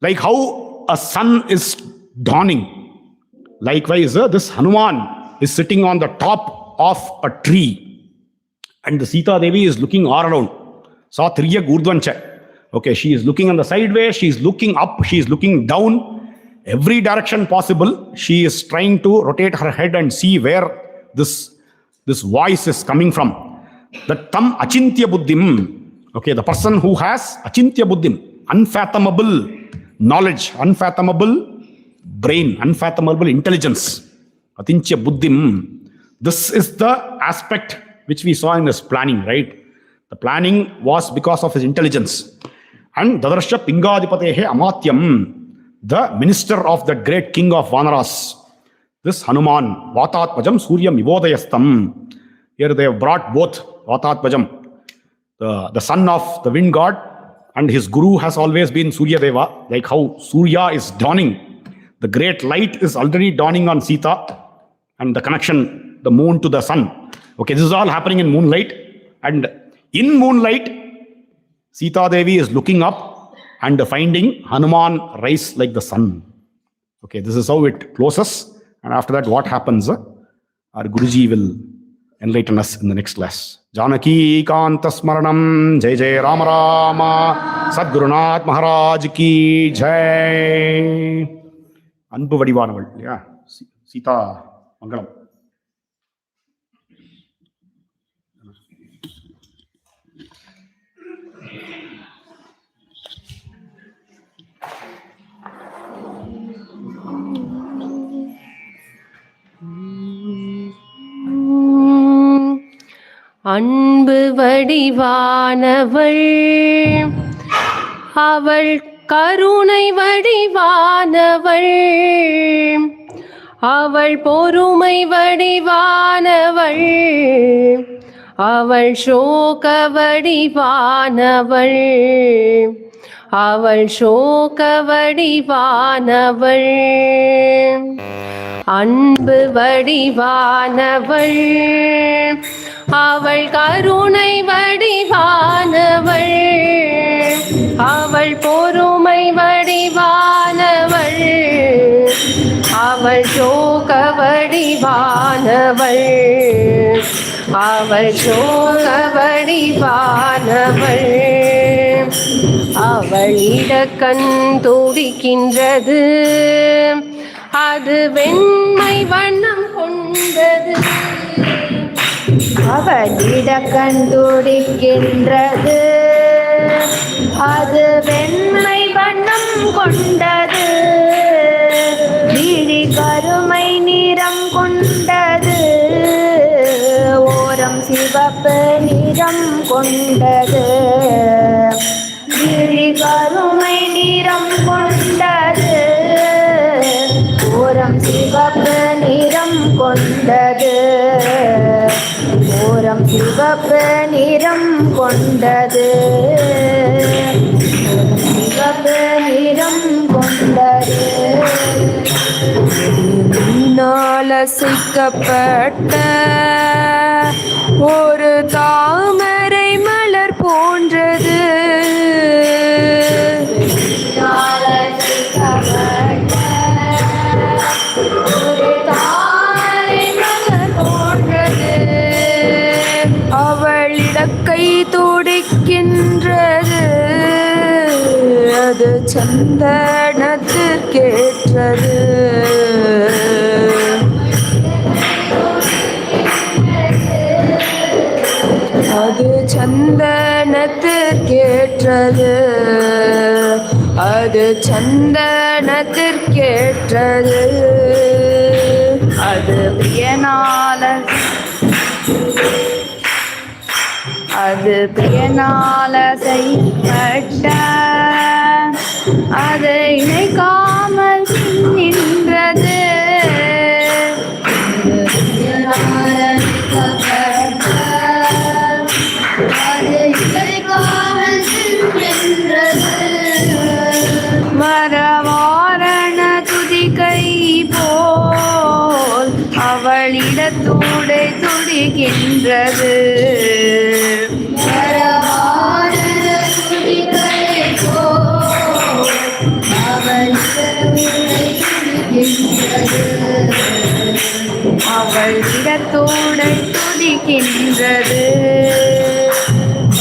Like how a sun is dawning. Likewise, this Hanuman is sitting on the top of a tree and the Sita Devi is looking all around. Sa tirya gurdvancha. Okay, she is looking on the sideways, she is looking up, she is looking down. Every direction possible, she is trying to rotate her head and see where this voice is coming from. The tam achintya buddhim. Okay, the person who has achintya buddhim, unfathomable knowledge, unfathomable brain, unfathomable intelligence. Achintya buddhim. This is the aspect which we saw in his planning, right? The planning was because of his intelligence. And Dadarsha Pingadipatehe Amatyam, the minister of the great king of Vanaras, this Hanuman, Vatatmajam Suryam Ivodayastam. Here they have brought both Vatatmajam, the son of the wind god, and his guru has always been Surya Deva, like how Surya is dawning. The great light is already dawning on Sita, and the connection, the moon to the sun. Okay, this is all happening in moonlight, and in moonlight, Sita Devi is looking up and finding Hanuman rise like the sun. Okay, this is how it closes. And after that, what happens? Our Guruji will enlighten us in the next class. Janaki Kanta Smaranam Jai Jai Rama Rama Sadgurunath Maharaj Ki Jai. Anbu Vadivanavul. Yeah, Sita Mangalam. அன்பு வடிவானவள் அவள் கருணை வடிவானவள் அவள் பொறுமை வடிவானவள் அவள் சோக வடிவானவள் அவள் சோக வடிவானவள் அன்பு வடிவானவள் அவள் கருணை வடிவானவள் அவள் பொறுமை வடிவானவள் அவள் சோக வடிவானவள் அவள் சோக வடிவானவள் அவள் இடக்கண் துடிக்கின்றது அது வெண்மை வண்ணம் கொண்டது அவள் இடக்கண் துடிக்கின்றது அது வெண்மை வண்ணம் கொண்டது விழி கருமை நிறம் கொண்டது ஓரம் சிவப்பு நிறம் கொண்டது விழி கருமை நிறம் கொண்டது ஓரம் சிவப்பு நிறம் கொண்டது ஓரம் சிவப்பு நிறம் கொண்டது சிவப்பு நிறம் கொண்டது அசைக்கப்பட்ட ஒரு தாமரை மலர் போன்றது கை துடிக்கின்றது, அது சந்தனத்திற்கேற்றது. அது சந்தனத்திற்கேற்றது, அது சந்தனத்திற்கேற்றது. அது பிரியனால, அது பிரியனால செய்யப்பட்ட, அதை இணைக்காமல் நின்றது. மரவாரண துதிக்கை போல் அவளிடத்தூடை துடிக்கின்றது. மரவாரண துதிக்கை போல் அவளிடத்தூடை துடிக்கின்றது.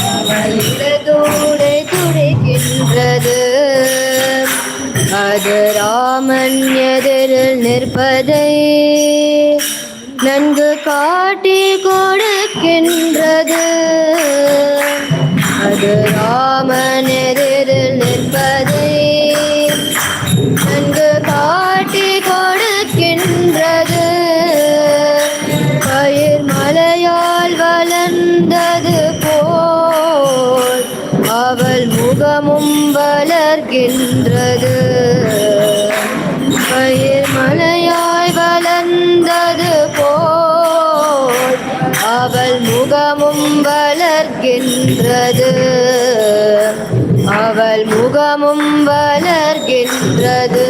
அவளிடத்தூடை துடிக்கின்றது. அது ராமன் எதிரில் நிற்பதை நன்கு காட்டி கொடுக்கின்றது. அது ராமன் எதிரில் நிற்பதை நன்கு காட்டி கொடுக்கின்றது. பயிர் மலையால் வளர்ந்தது போல் அவள் முகமும் வளர்கின்றது. பயிர் மலையாய் வளர்ந்தது போல் அவள் முகமும் வளர்கின்றது. அவள் முகமும் வளர்கின்றது.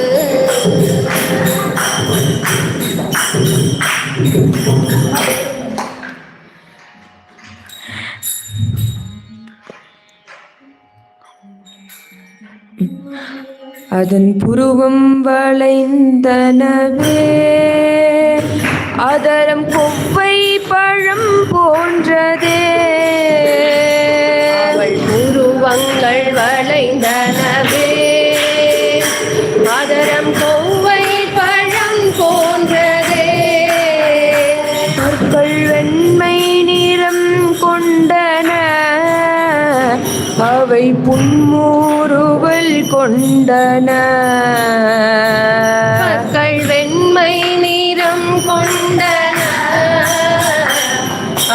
அதன் புருவம் வளைந்தனவே, அதரம் கொவ்வை பழம் போன்றதே. அவள் புருவங்கள் வளைந்தனவே, அதரம் கொவ்வை பழம் போன்றதே. பற்கள் வெண்மை நிறம் கொண்டன, அவை புன்மூருவல் கொண்டன. பற்கள் வெண்மை நிறம் கொண்டன,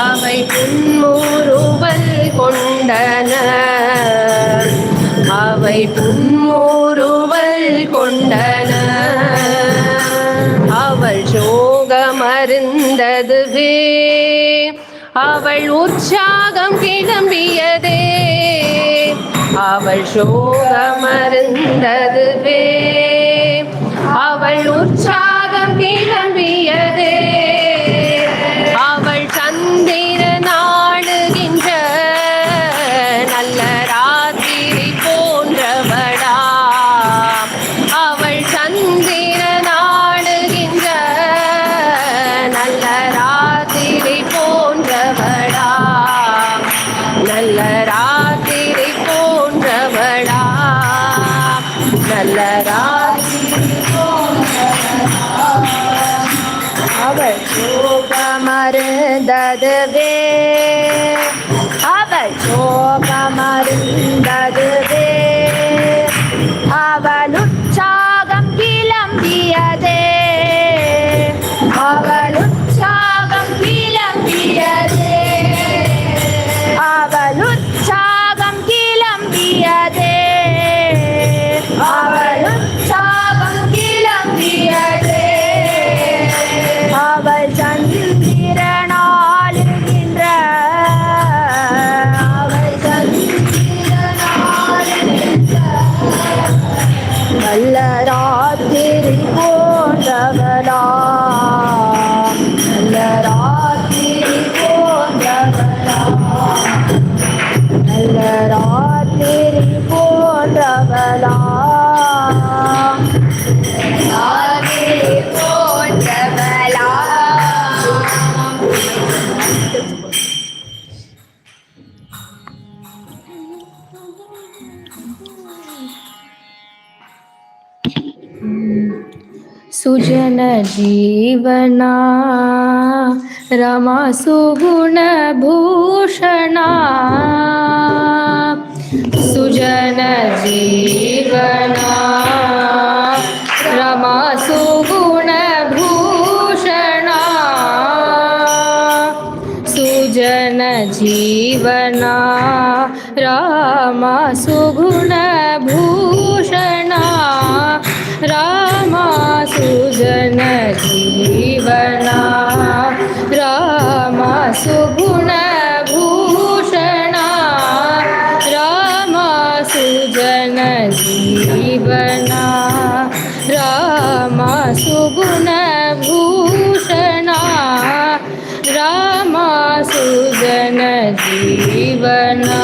அவை புன்மூருவல் கொண்டன. அவை புன்மூருவல் கொண்டன. அவள் சோகமருந்ததுவே, அவள் உற்சாகம் கிளம்பியதே. அவள் சோகமருந்ததுவே, அவள் உற்சாகம் கிளம்பியதே. அவள் சந்திரன் ஆடுகின்ற நல்ல ராத்திரி போன்றவளா. அவள் சந்திரன் ஆடுகின்ற நல்ல ராத்திரி போன்றவளா. நல்ல ராத்திரி போன்றவளா. நல்ல ராத்திரி போன்றவளா. அவள் சோகமருந்ததுவே, அவள் சோகமருந்ததுவே. அவள் உற்சாகம் கிளம்பியதே. அவள் உற்சாகம் கிளம்பியதே. அவள் உற்சாகம் கிளம்பியதே. அவள் உற்சாகம் கிளம்பியதே. அவள் சந்திரனாளுகின்ற, அவள் सुजन जीवना रमा सुगुण भूषणा सुजन जीवना रमा सुगुण भूषणा सुजन जीवना रमा सुगुण भूषणा रामा सुजन जीवना रामा सुगुण भूषणा रामा सुजन जीवना रामा सुगुण भूषणा रामा सुजन जीवना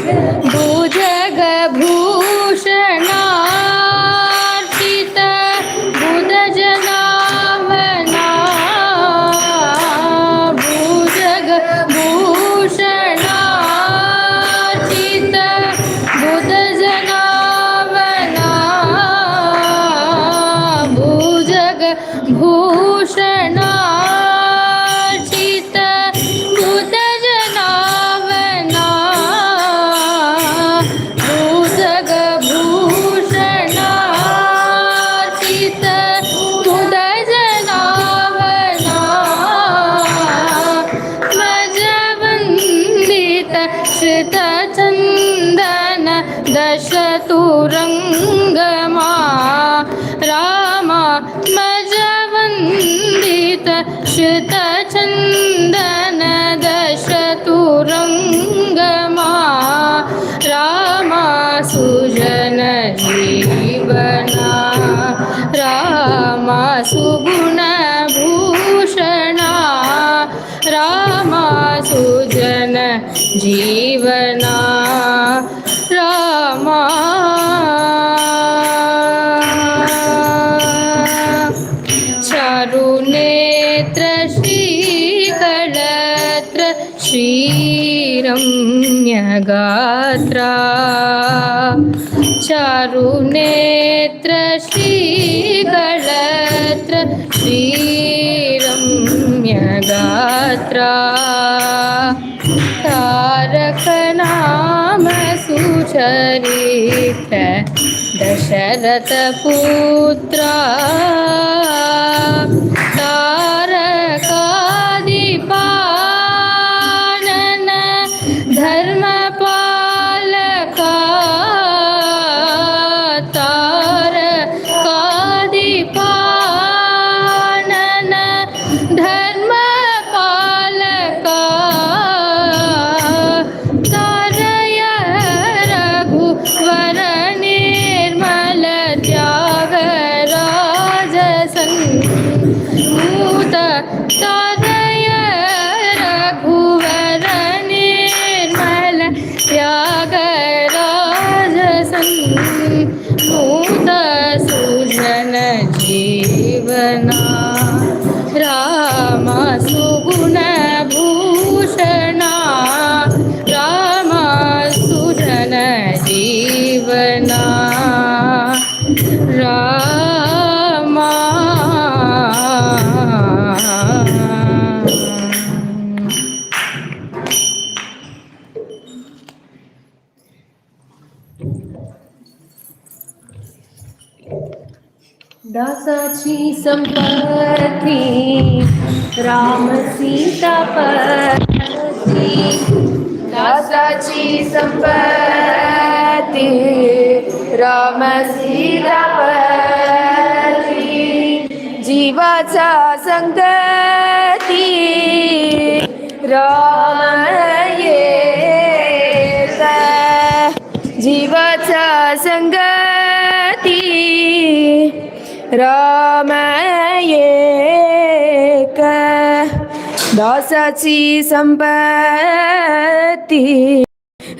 भुजग भूषणार्चित बुध जनावना भुजग भूषणार्चित बुध जनावना भुजग भूषणार्चित बुध जनावना भुजग भूषणार्चित बुध जनावना मजवन्दित श्रितचन्दन दशतुरङ्गमा रामा मजवन्दित श्रितचन्दन दशतुरङ्गमा रामा सुजन जीवना रामा सुगुण भूषणा रामा सुजन जीवना रामा चारुनेत्र श्रीकलत्र श्रीरम्यगात्रा चारुनेत्र श्रीकलत्र श्रीरम्यगात्रा तारक नाम सुचरित्र दशरथ पुत्रा तारकादिपानन धर्मपालका तारकादिपानन धर्मपालका तारय रघुवर निर्मल त्यागराज संभूत तारय रघुवर निर्मल त्यागराज संभूत सुजन जीवना रामा सुगुण भूषणा रामा सुजन जीवना रामा दासाची संपत्ती राम सीतापती दासाची संपत्ती राम सीतापती जीवाचा संगती राम येत जीवाचा संगती राम एक दासाची संपत्ती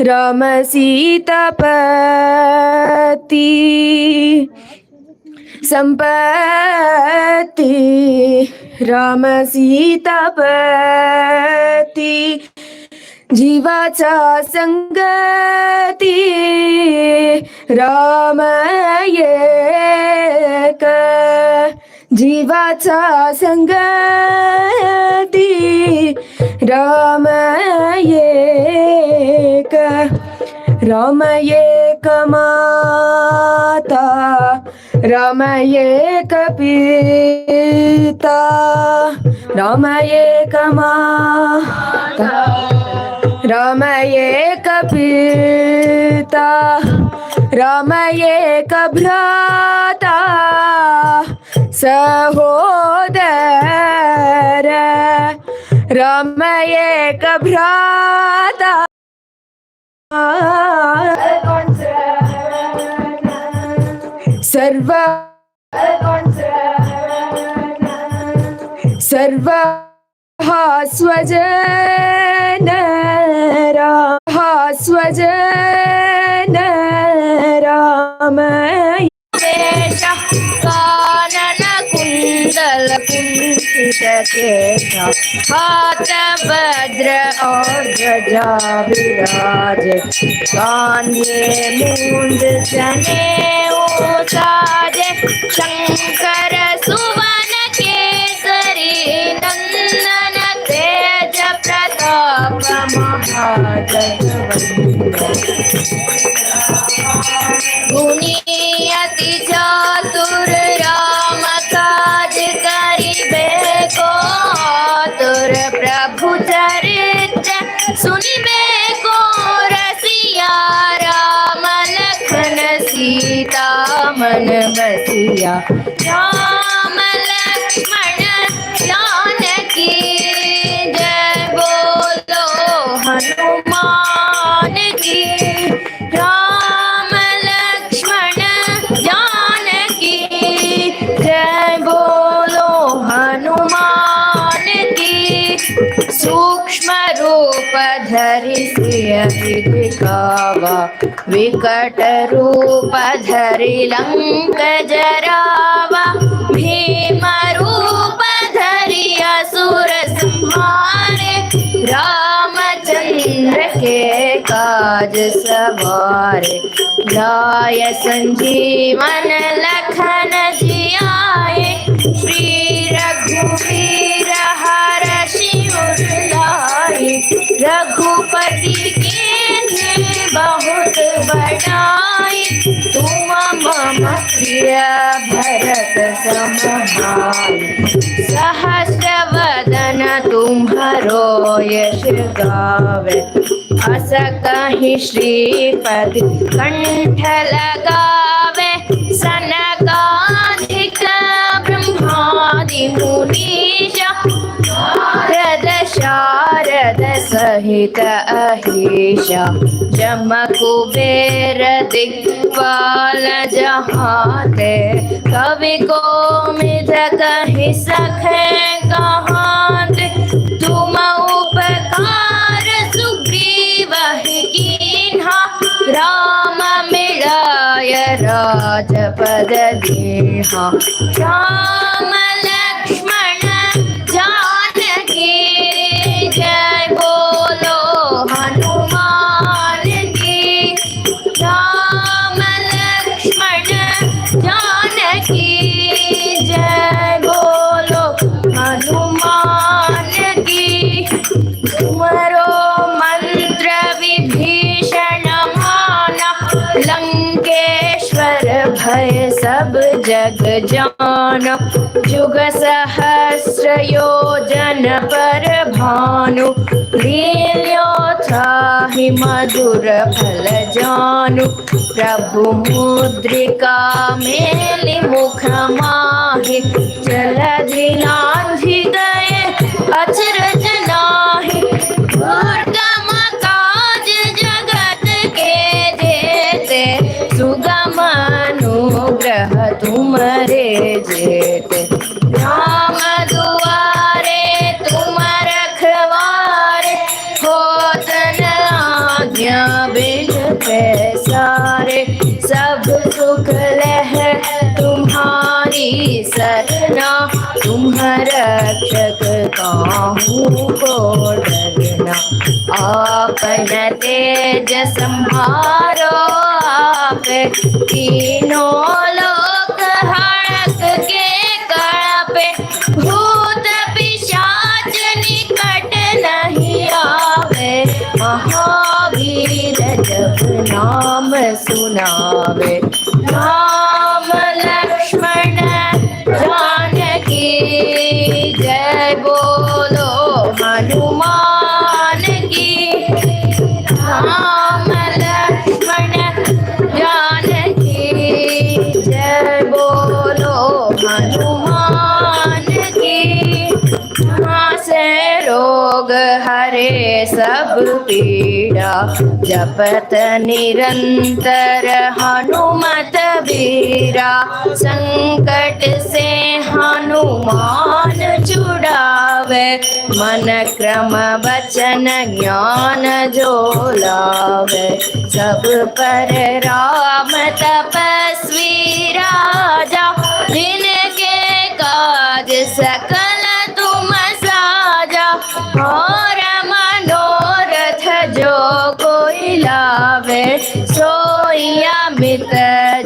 राम सीतापती संपत्ती राम सीतापती जीवाचा संगती राम एक जीवाचा संगती राम एक राम एक माता राम एक पिता राम एक माता राम एक पिता राम एक भ्राता सहोदर राम एक भ्राता सर्व सर्व हा स्वजन हा स्वजन राम कानन कुंडल कुंठित केशा हाथ भद्र और ध्वजा विराज कान्हे मूंज जनेऊ साजे शंकर सुवन केसरी नंदन तेज प्रताप गुणी अति चातुर राम काज करिबे को आतुर प्रभु चरित्र सुनिबे को रसिया राम लखन सीता मन बसिया राम लक्ष्मण जानकी जय बोलो हनुमान की राम लक्ष्मण जानकी जय बोलो हनुमान की सूक्ष्म रूप धरि सिय दिखावा विकट रूप धरि लंक जरावा भीम रूप धरि असुर संहारे रामचंद्र के काज सवारे लाय संजीवन लखन जियाए श्री रघुवीर हर्षि उर लाए रघुपति कीन्हे बहुत बड़ाई तुम मम प्रिय भरत सम भाई सहस्र वदन तुम्हारो यश गावे अस कहि श्रीपति कंठ लगावे सनकाधिक ब्रह्मादि मुनीश नारद शारद सहित अहिष जम कुबेर दिक्पाल जहाते कवि कोमिद कहि सखे कहाते तुम उपकार सुग्रीवहि कीन्हा राम मिलाय राजपद दीन्हा राम लक्ष्मण जानकी जय बोलो हनुमान की राम लक्ष्मण जानकी जय बोलो हनुमान की तुमरो मंत्र विभीषण माना लंकेश्वर भय सब जग जाना जुग सहस्र योजन पर भानु लील्यो त्राहि मधुर फल जानु प्रभु मुद्रिका मेलि मुख माहि जलधि लांघि गए अचरज नाहि दुर्गम काज जगत के जेते सुगम अनुग्रह तुमरे जेते राम दुआरे तुम रखवारे होत न आज्ञा बिन पैसारे सब सुख लह तुम्हारी सरना तुम रक्षक काहू को डरना आपन तेज संहारो आपे, तीनों लोक हड़क के कळपे, भूत पिशाच निकट नहीं आवे, महावीर जब नाम सुनावे। राम लक्ष्मण जानकी जय बोलो हनुमान की। राम लक्ष्मण जानकी जय बोलो हनुमान की। से रोग हरे सब पीड़ा, जपत निरंतर हनुमत बीरा, संकट से हनुमान छुड़ावे, मन क्रम वचन ज्ञान जो लावे, सब पर राम तपस्वी राजा, जिनके काज सकल तुम साजा, और मनोरथ जो कोई लावे, सोई अमित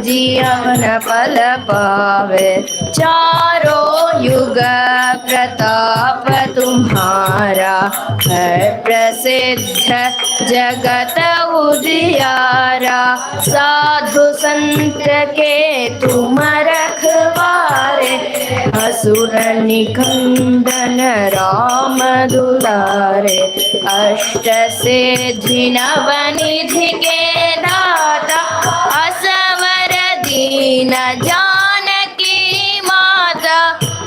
जीवन फल पावे। चारों युग प्रताप तुम्हारा, है प्रसिद्ध जगत उजियारा, साधु संत के तुम रखवारे, असुर निकंदन राम दुलारे, अष्ट सिद्धि नव निधि के दाता, असवर दीन जानकी माता,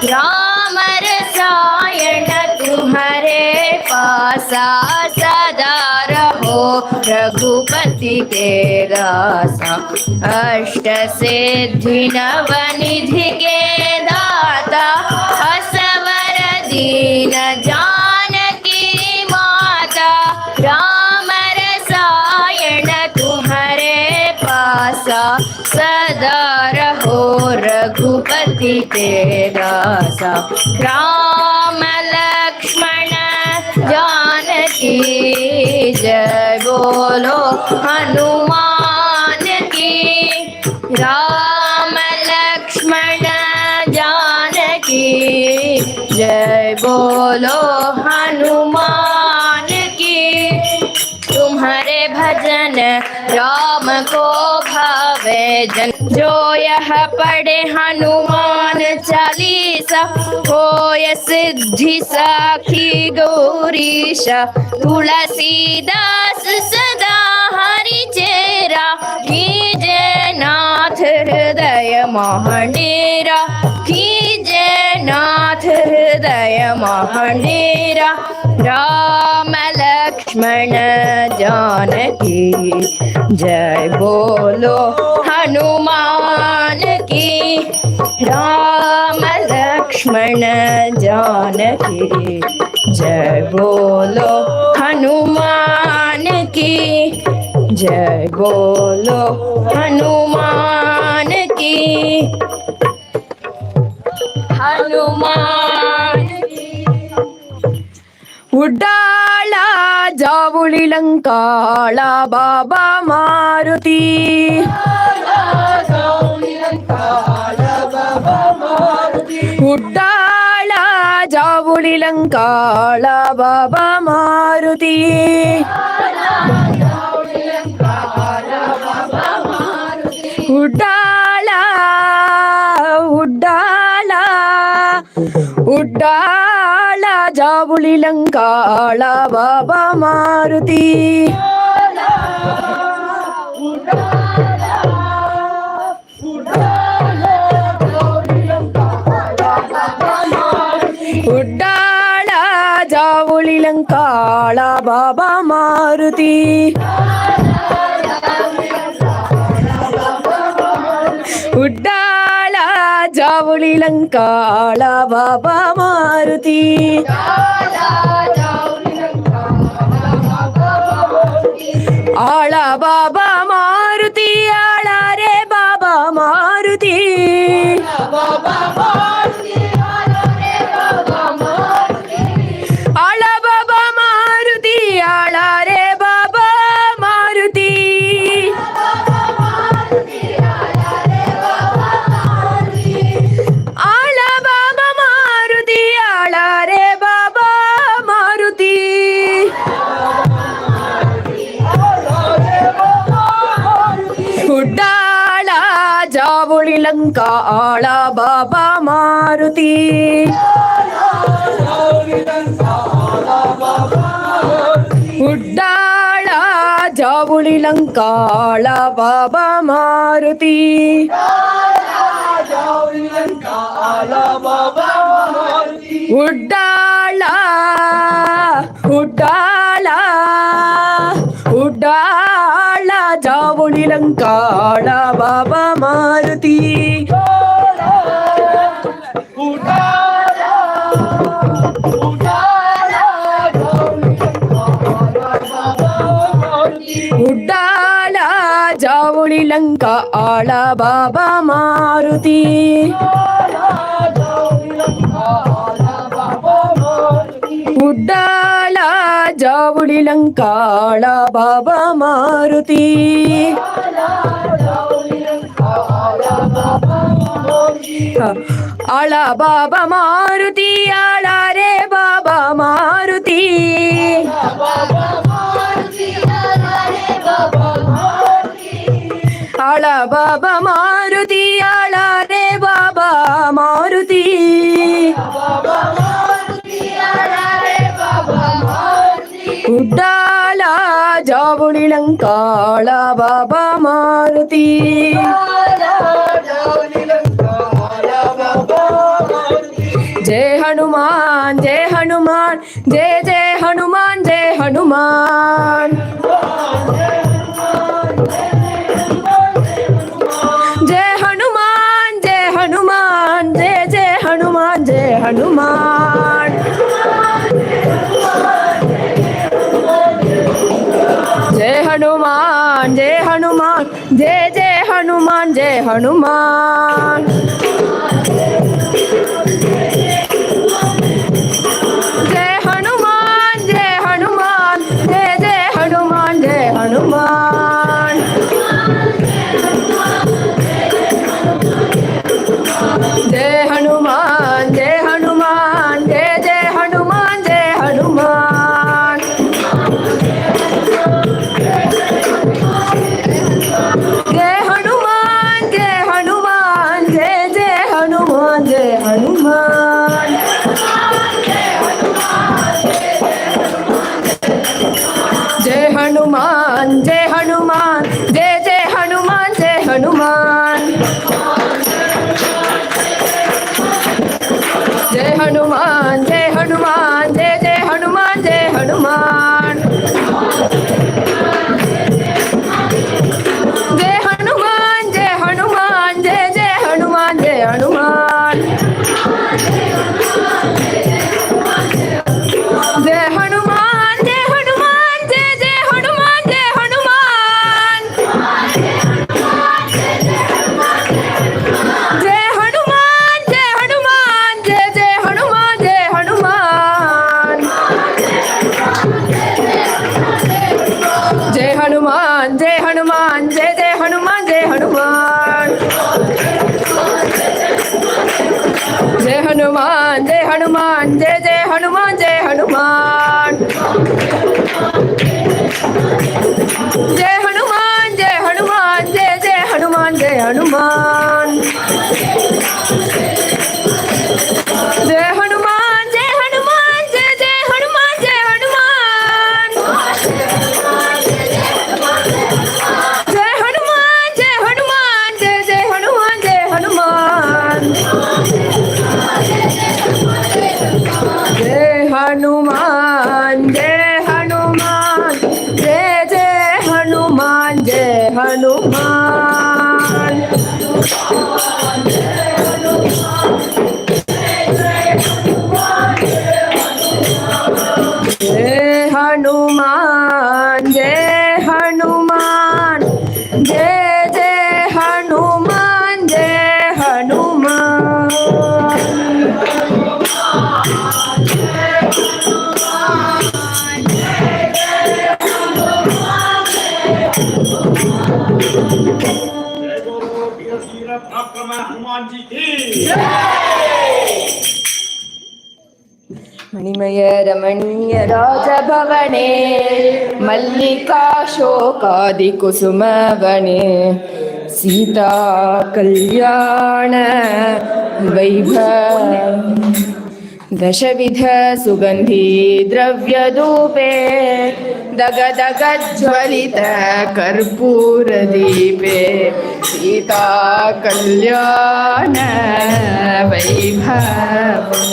राम रसायन तुम्हारे पासा, सदा रहो रघुपति के दासा, अष्ट सिद्धि नव निधि के दाता, असवर दीन जानकी माता, राम रसायन तुम्हारे पासा, सदा रहो रघुपति के दासा। राम लक्ष्मण जानकी जय बोलो हनुमान की। राम लक्ष्मण जानकी जय बोलो हनुमान की। तुम्हारे भजन राम को भावे जन, जो यह पढ़े हनुमान चालीसा, होय सिद्धि साखी गौरीशा, तुलसीदास सदा हरि चेरा, कीजे नाथ हृदय महाडेरा, कीजे नाथ हृदय महाडेरा। राम लक्ष्मण जानकी जय बोलो हनुमान की। राम लक्ष्मण जानकी जय बोलो हनुमान की, जय बोलो हनुमान की। हनुमान उड्डाला जावुळी लंकाळ बाबा मारुती, उड्डाला जावुळी लंकाळ बाबा मारुती, उड्डाला उड्डाला उड्डाला जावुळी लंकाळ बाबा मारुती, उड्डाला जावुळी लंकाळ बाबा मारुती, उड्डाला जावुळी लंकाळ बाबा मारुती, आळा बाबा मारुती, आळा रे बाबा मारुती, आळा बाबा मारुती, आळा ಜಾವುಳಿಲಂಕ ಆಳ ಬಾಬಾ ಮಾರುತಿ ಉಡ್ಡಾಳ ಜಾವುಳಿಲಂಕ ಆಳ ಬಾಬಾ ಮಾರುತಿ ಉಡ್ಡಾಳ ಉಡ್ಡಾಳ ಉಡ್ಡಾಳ ಜಾವುಳಿಲಂಕಾಳ ಬಾಬಾ ಮಾರುತಿ ಉಡ್ಡಾಳ ಜಾವುಳಿಲಂಕ ಆಳ ಬಾಬಾ ಮಾರುತಿ ಉಡ್ಡಾಳ ಜಾವುಳಿಲಂಕಾಳ ಬಾಬಾ ಮಾರುತಿ ಆಳ ಬಾಬಾ ಮಾರುತಿ ಆಳ ರೇ ಬಾಬಾ ಮಾರುತಿ ಆಳ ಬಾಬಾ ಮಾರುತಿ ಆಳ ರೇ ಬಾಬಾ ಮಾರುತಿ ಉಡ್ಡಾಳ ಜಾವುಳಿಲಂಕಾಳ ಬಾಬಾ ಮಾರುತಿ ಜಯ ಹನುಮಾನ್ ಜಯ ಹನುಮಾನ್ ಜಯ ಜಯ ಹನುಮಾನ್ ಜಯ ಹನುಮಾನ್ जय हनुमान जय हनुमान जय जय हनुमान जय हनुमान जय हनुमान जय हनुमान जय जय हनुमान जय हनुमान जय हनुमान जय हनुमान जय जय हनुमान जय हनुमान जय हनुमान जय हनुमान जय जय हनुमान जय हनुमान जय हनुमान जय हनुमान जय जय हनुमान जय हनुमान जय हनुमान जय हनुमान जय जय हनुमान जय हनुमान जय हनुमान जय हनुमान जय जय हनुमान जय हनुमान जय हनुमान जय हनुमान जय जय हनुमान जय हनुमान जय हनुमान जय हनुमान जय जय हनुमान जय हनुमान जय हनुमान जय हनुमान जय जय हनुमान जय हनुमान जय हनुमान जय हनुमान जय जय हनुमान जय हनुमान जय हनुमान जय हनुमान जय जय हनुमान जय हनुमान जय हनुमान जय हनुमान जय जय हनुमान जय हनुमान जय हनुमान जय हनुमान जय जय हनुमान जय हनुमान जय हनुमान जय हनुमान जय जय हनुमान जय हनुमान जय हनुमान जय हनुमान जय जय हनुमान जय हनुमान जय हनुमान जय हनुमान जय जय हनुमान जय हनुमान हनुमान जी की मणिमय रमणीय राजभवने मल्लिका शोकादि कुसुमवने सीता कल्याण वैभव दशविध सुगंधि द्रव्यधूपे दगदगज्ज्वलित कर्पूर दीपे सीता कल्याण वैभवम्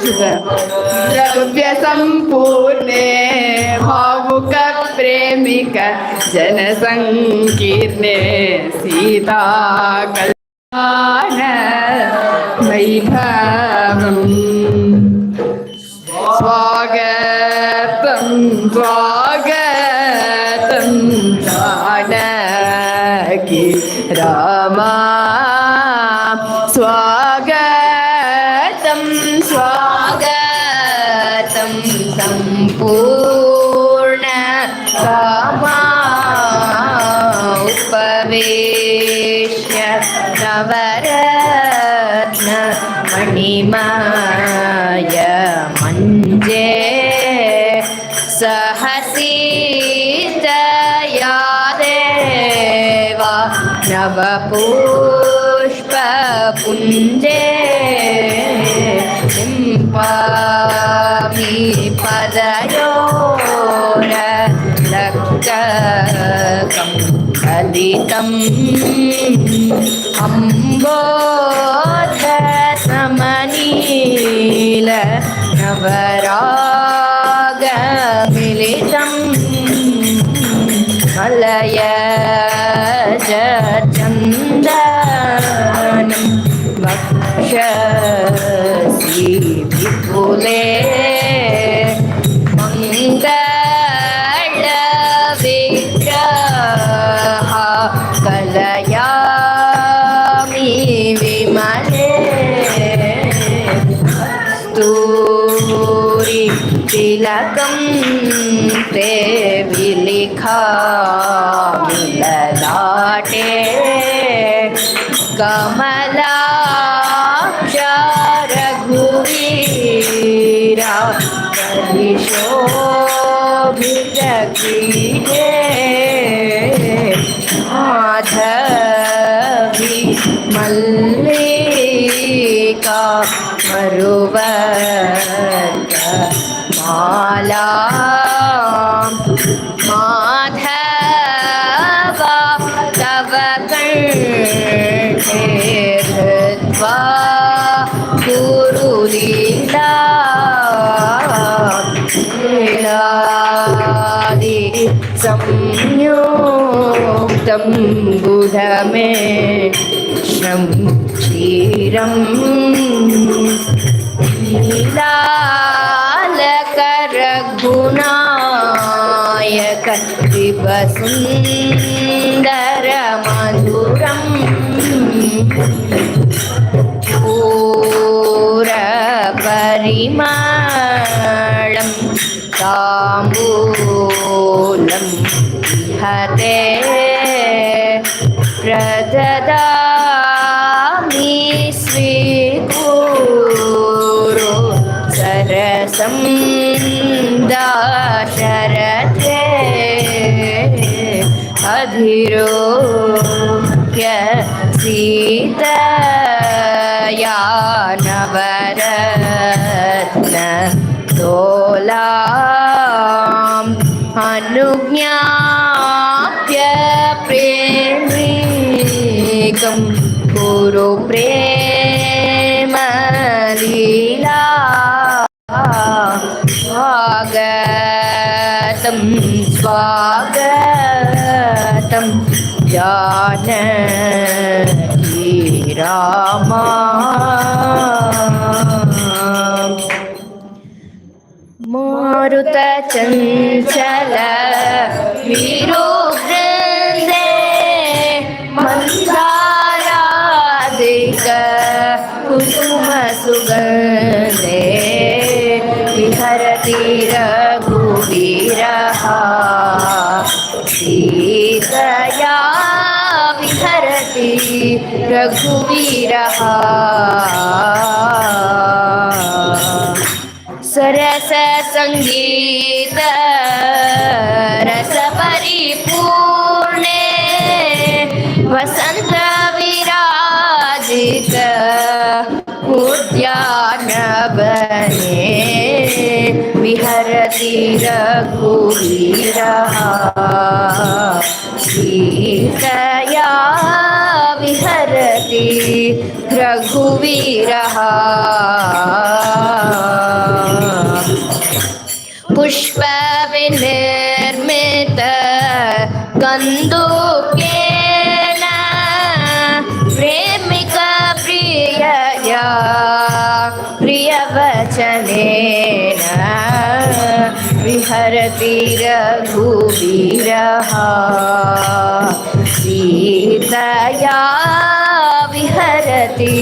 द्रव्य संपूर्णे भावुक प्रेमिक जन संकीर्णे सीता कल्याण वैभवम् स्वागतं स्वागतं जानकी रामा स्वागतं स्वागतं सम्पूर्ण कामा उपवेश्य नवरत्न मणिमय मञ्जे सहसीतया देवा नवपुष्पपुञ्जे सिंपामि पदयोरलक्ककं कलितम् अम्बोधसमनील नवरागमिलितम् मलयज चन्दनं वक्षसि विपुले मङ्गलविग्रह कलयामि विमले कस्तूरी तिलकं ते विलिखामि ललाटे कमलाक्ष रघुवीरा परिशोभितकीटे माधवी मल्लिका मरुवर्ग माला माधव तव कंठे हृत्वा कुरुलीला लीलादि संयुक्तं बुधमे श्रं क्षीरं लीलालकरघुनायक दिवसुन्दरमधुरम् पूरपरिमलं ताम्बूलं हते प्रददामि स्वीकुरु सरसं दाशरथे अधिरोह्य सीतया नवरत्न तोलाम् अनुज्ञाप्य प्रेमिकं कुरु प्रेम लीला स्वागतं स्वागतं जानकी रामा मारुत चञ्चल विरुग्रन्दे मन्दारादिक कुसुम सुगन्धे विहरति रघुवीरः सीतया विहरति रघुवीरः सरस संगीत रस परिपूर्णे उद्यानवने विहरति रघुवीरः सीतया विहरति रघुवीरः पुष्पविनिर्मित कन्दुकेन प्रेमिका प्रियया प्रियवचनेन विहरति रघुवीरः सीतया विहरति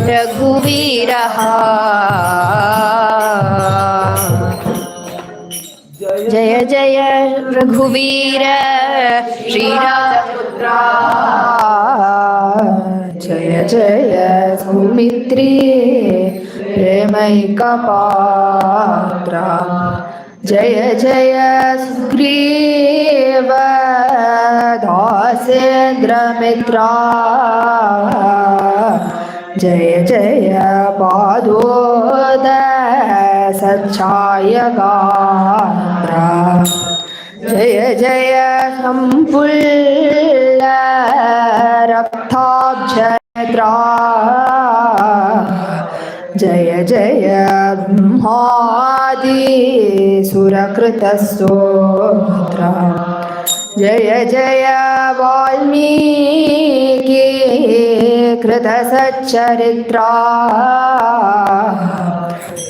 रघुवीरः जय जय रघुवीर श्रीरामपुत्र जय जय सौमित्री प्रेमैकपात्र जय जय सुग्रीव दासेन्द्रमित्रा जय जय पादोद सच्छायगात्रा जय जय संपुल्ल रक्ताब्जनेत्रा जय जय ब्रह्मादि सुरकृतस्तोत्र जय जय वाल्मीकि कृतसच्चरित्रा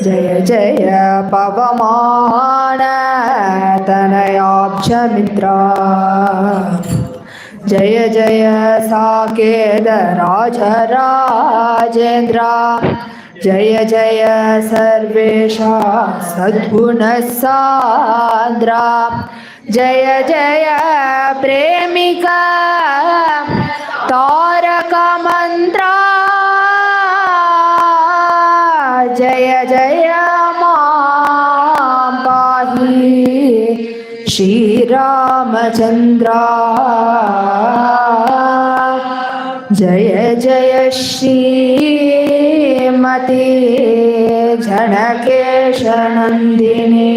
जय जय पवमान तनयाब्जमित्रा जय जय साकेत राजराजेन्द्र जय जय सर्वेशा सद्गुणसान्द्रा जय जय प्रेमिका तारक मंत्रा जय जय मां पाहि श्रीरामचन्द्रा जय जय श्रीमती जनकेशनन्दिनी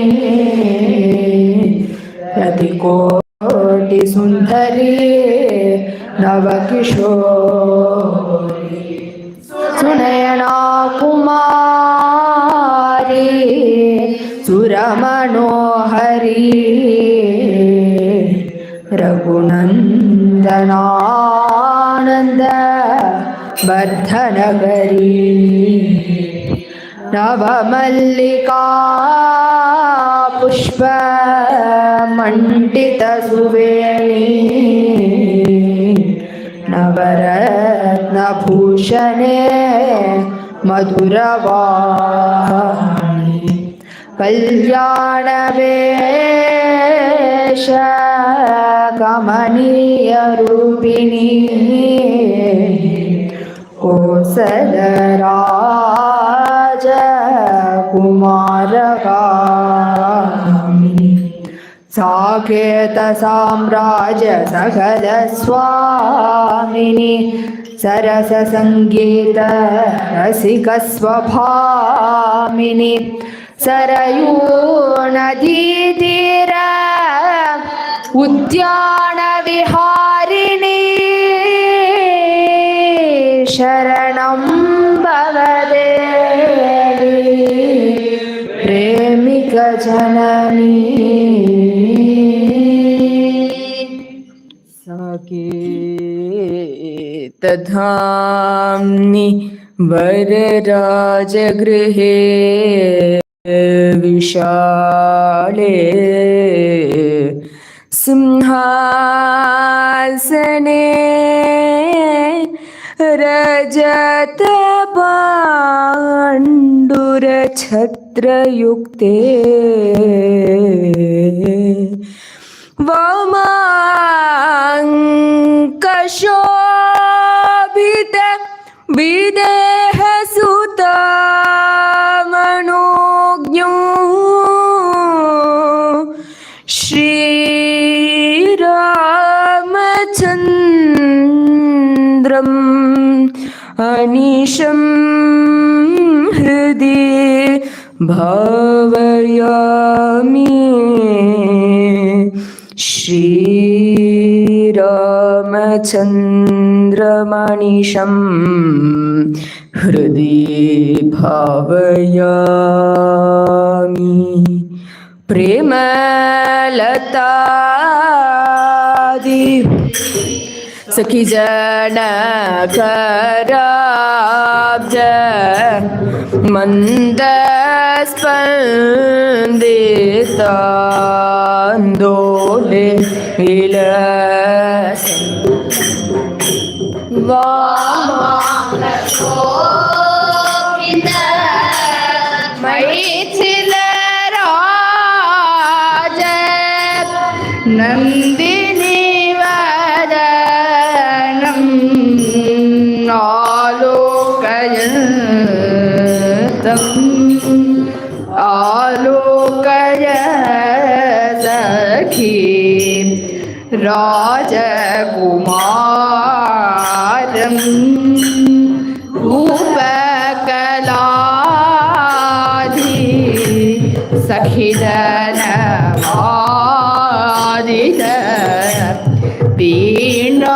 प्रतिकोटि सुंदरी नवकिशोरी सुनयना कुमारी सुरमनोहरी रघुनंदनानंद वर्धनगरी नवमल्लिका पुष्प मंडित सुवेणी नवरत्नभूषणे मधुरवाणी कल्याणवेश कमनीय रूपिणी कोसलराज कुमारगामिनी साकेत साम्राज्य सकल स्वामिनी सरस संगीत रसिक स्वभामिनी सरयू नदी तीर उद्यान विहारिणी शरणं भवदेवी प्रेमिक जननी साकेतधाम्नि वरराजगृहे विशाले सिंहासने रजतपाण्डुरछत्रयुक्ते वामाङ्कशोभित विदेहसुता मनोज्ञो श्रीरामचन्द्रम् मनिषं हृदि भावयामि श्रीरामचन्द्रमनिषं हृदि भावयामि प्रेमलतादि सखी जनकराब्ज मन्दस्पन्दितान्दोले विलसन् मैथिलराज नन्दिनी वदनम् आलोकय सखी राजकुमारम् रूपकलाधि सखिदनवादित वीणामृदङ्गी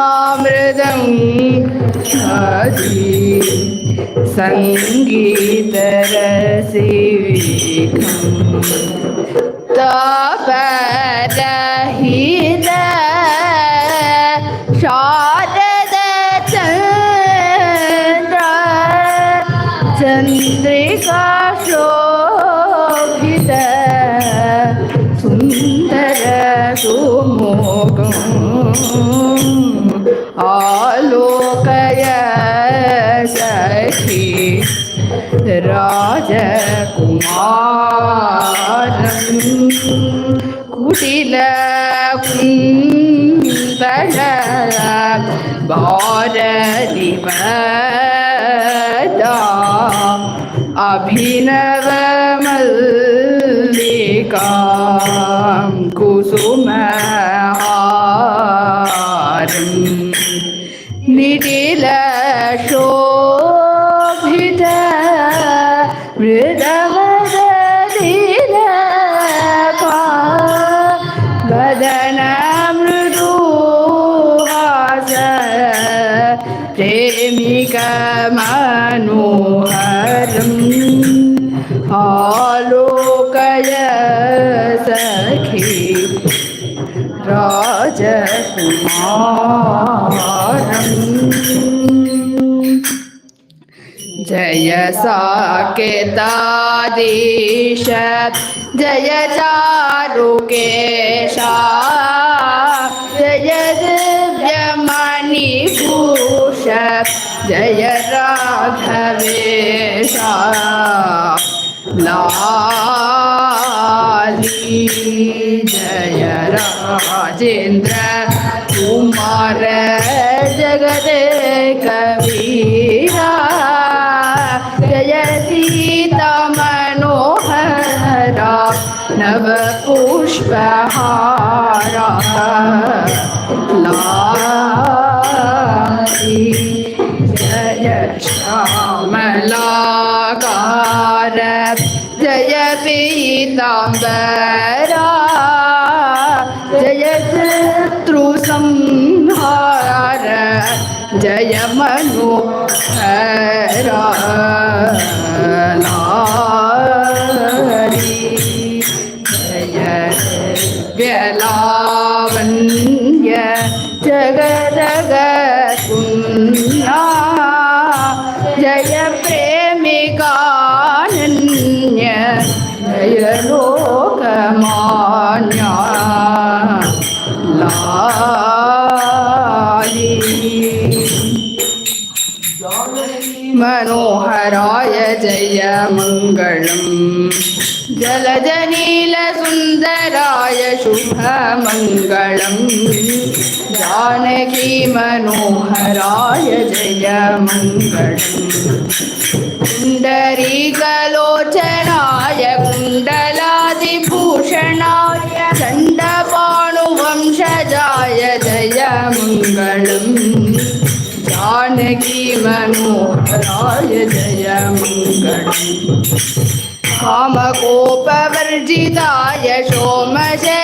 सङ्गीतरसिकम् तपरहित शारद चन्द्रिका शोभित सुन्दर सुमुखम् आलोकय सखी राजकुमारम् कुटिल कुन्तल भारदिवदा अभिनव मल्लिका कुसुमहारम् निटिल शोभित मृदवदलिलका वदन मृदुहास प्रेमिका मनोहरम् आलोकय सखी राजकुमारम् जय साकेताधीश जय चारुकेशा जय दिव्यमणिभूष जय राघवेशा लाली जय राजेन्द्र कुमार जगदेक वीरा जय सीता मनोहरा नव पुष्पहारा लाली जय श्यामलाकार जय पीताम्बरा जय शत्रुसंहार जय मनोहरा लाली जय व्यलावण्य जगदगकुन्या जय प्रेमिकानन्य जय लोकमान्या लाली मनोहराय जय मङ्गलम् जलजनीलसुन्दराय शुभमङ्गलम् जानकी मनोहराय जय मङ्गलम् कुण्डरीकलोचनाय कुण्डलादिभूषणाय चण्डपाणुवंशजाय जय मङ्गलम् जानकी जानकी मनोहराय जय मङ्गलम् कामकोपवर्जिताय सोमशेखराजिताय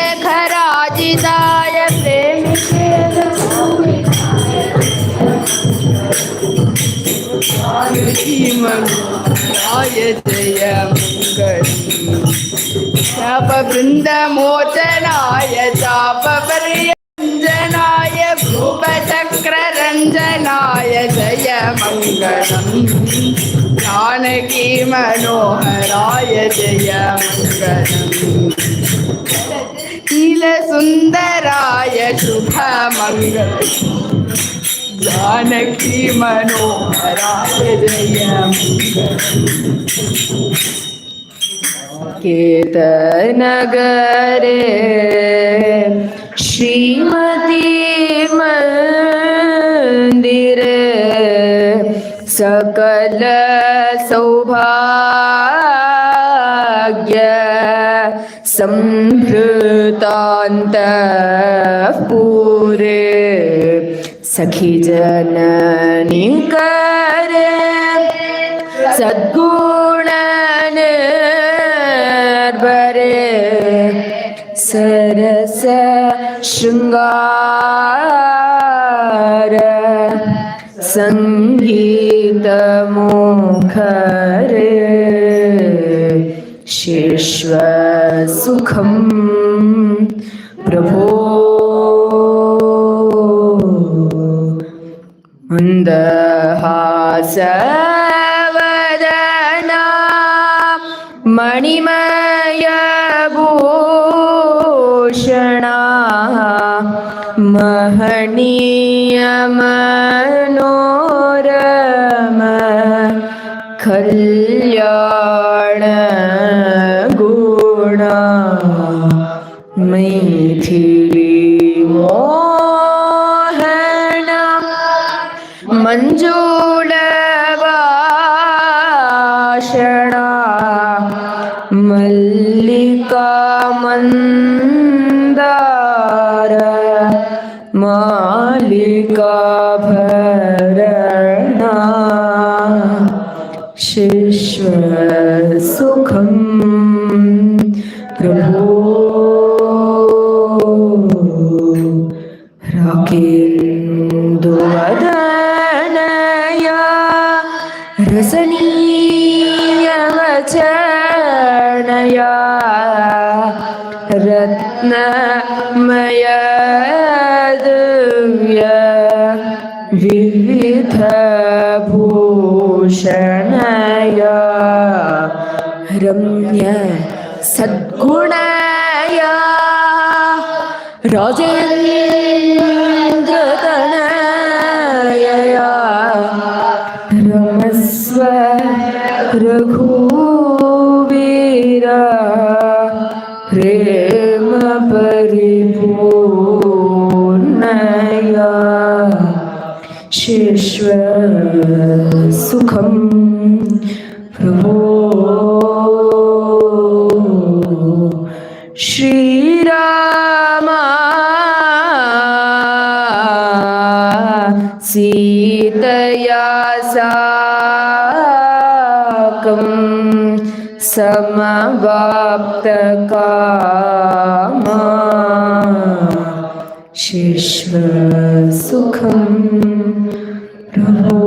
जानकी मनोहराय जय मङ्गलम् शापवृन्दमोचनाय चापपर्यञ्जनाय भूपचक्ररञ्जनाय जय मङ्गलम् जानकी मनोहराय जय मङ्गलम् नीलसुन्दराय शुभमङ्गलम् जानकी मनोहराय जय मङ्गलम् केतनगरे श्रीमती मन्दिरे सकल सौभाग्य संभृतान्तःपुरे सखी जननी करे सद्गुणन बरे सरस शृंगार संगीत मुखरे शिश्व सुखम प्रभो मन्दहासवदना मणिमय भूषणा महनीय मनोरम कल्याण गुणा मैथिली मोहना मंजूलवाषणा मल्लिका मंदार मालिका भरणा शिश्व सुखम प्रभो राकेन्दुवदनया रसनीयवचनया रत्नमय दिव्य विविधभूषणया रम्य सद्गुणया राजेन्द्रतनयया रमस्व रघुवीरा प्रेम परिपूर्णया शिश्व सुखम प्रभो श्रीरामा सीतया साकं समवाप्तकामा शिश्व सुखं प्रभो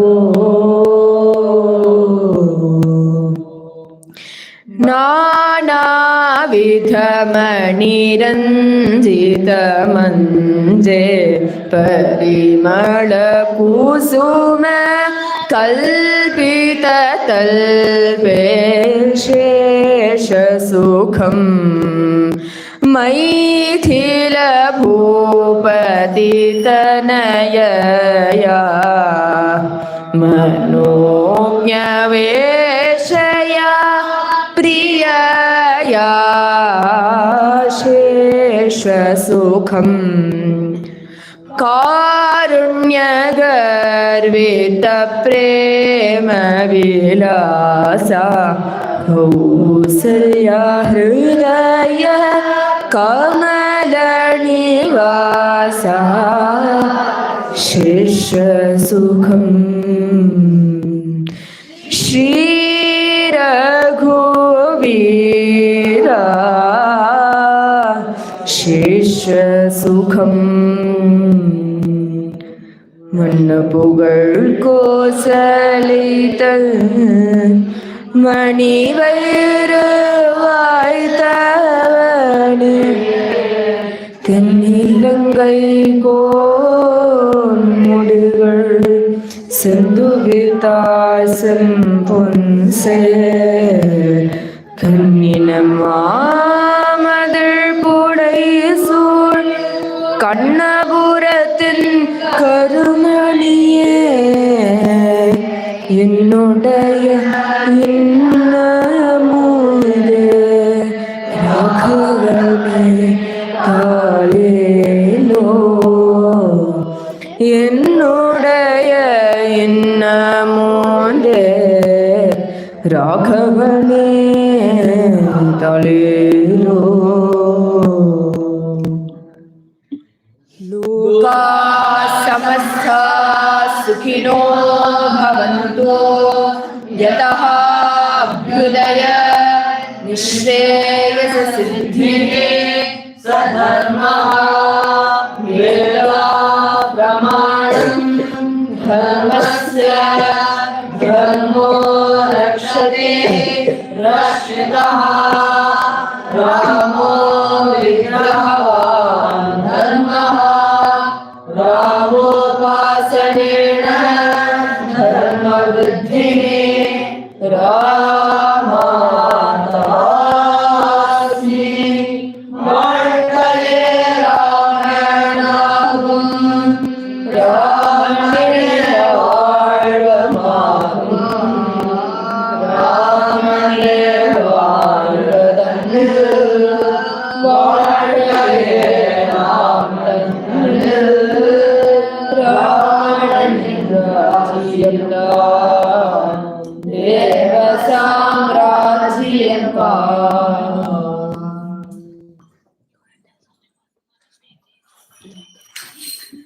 नानाविधमणिरञ्जितमञ्जे परिमलकुसुम कल्पिततल्पे शेषसुखम् मैथिलभूपतितनयया मनोज्ञवेशया प्रियया शेषसुखम् कारुण्यगर्वितप्रेमविलासा कौसल्या हृदय कमलनिवासा शिष्यसुखम् श्री रघुवीरा शेष सुखम मन पुगळ कोसलितल மணிவயிறுவாய்த்தவனே தென்னிலங்கை கோன் முடிகள் செந்துவித்தாய் செம்பொன்சே கண்ணின மாமதழ் புடை சூழ் கண்ணபுரத்தின் கருமணியே என்னுடைய இன்னமுதே ராகவனே தாளேலோ என்னுடைய இன்னமுதே ராகவனே தாளேலோ लोका समस्ता सुखिनो भवन्तु यतः अभ्युदय निःश्रेयस सिद्धिः सधर्मः वेदा प्रमाणं धर्मस्य धर्मो रक्षते रक्षितः रामो विग्रहवान् धर्मः रामोपासनेन धर्मवृद्धिः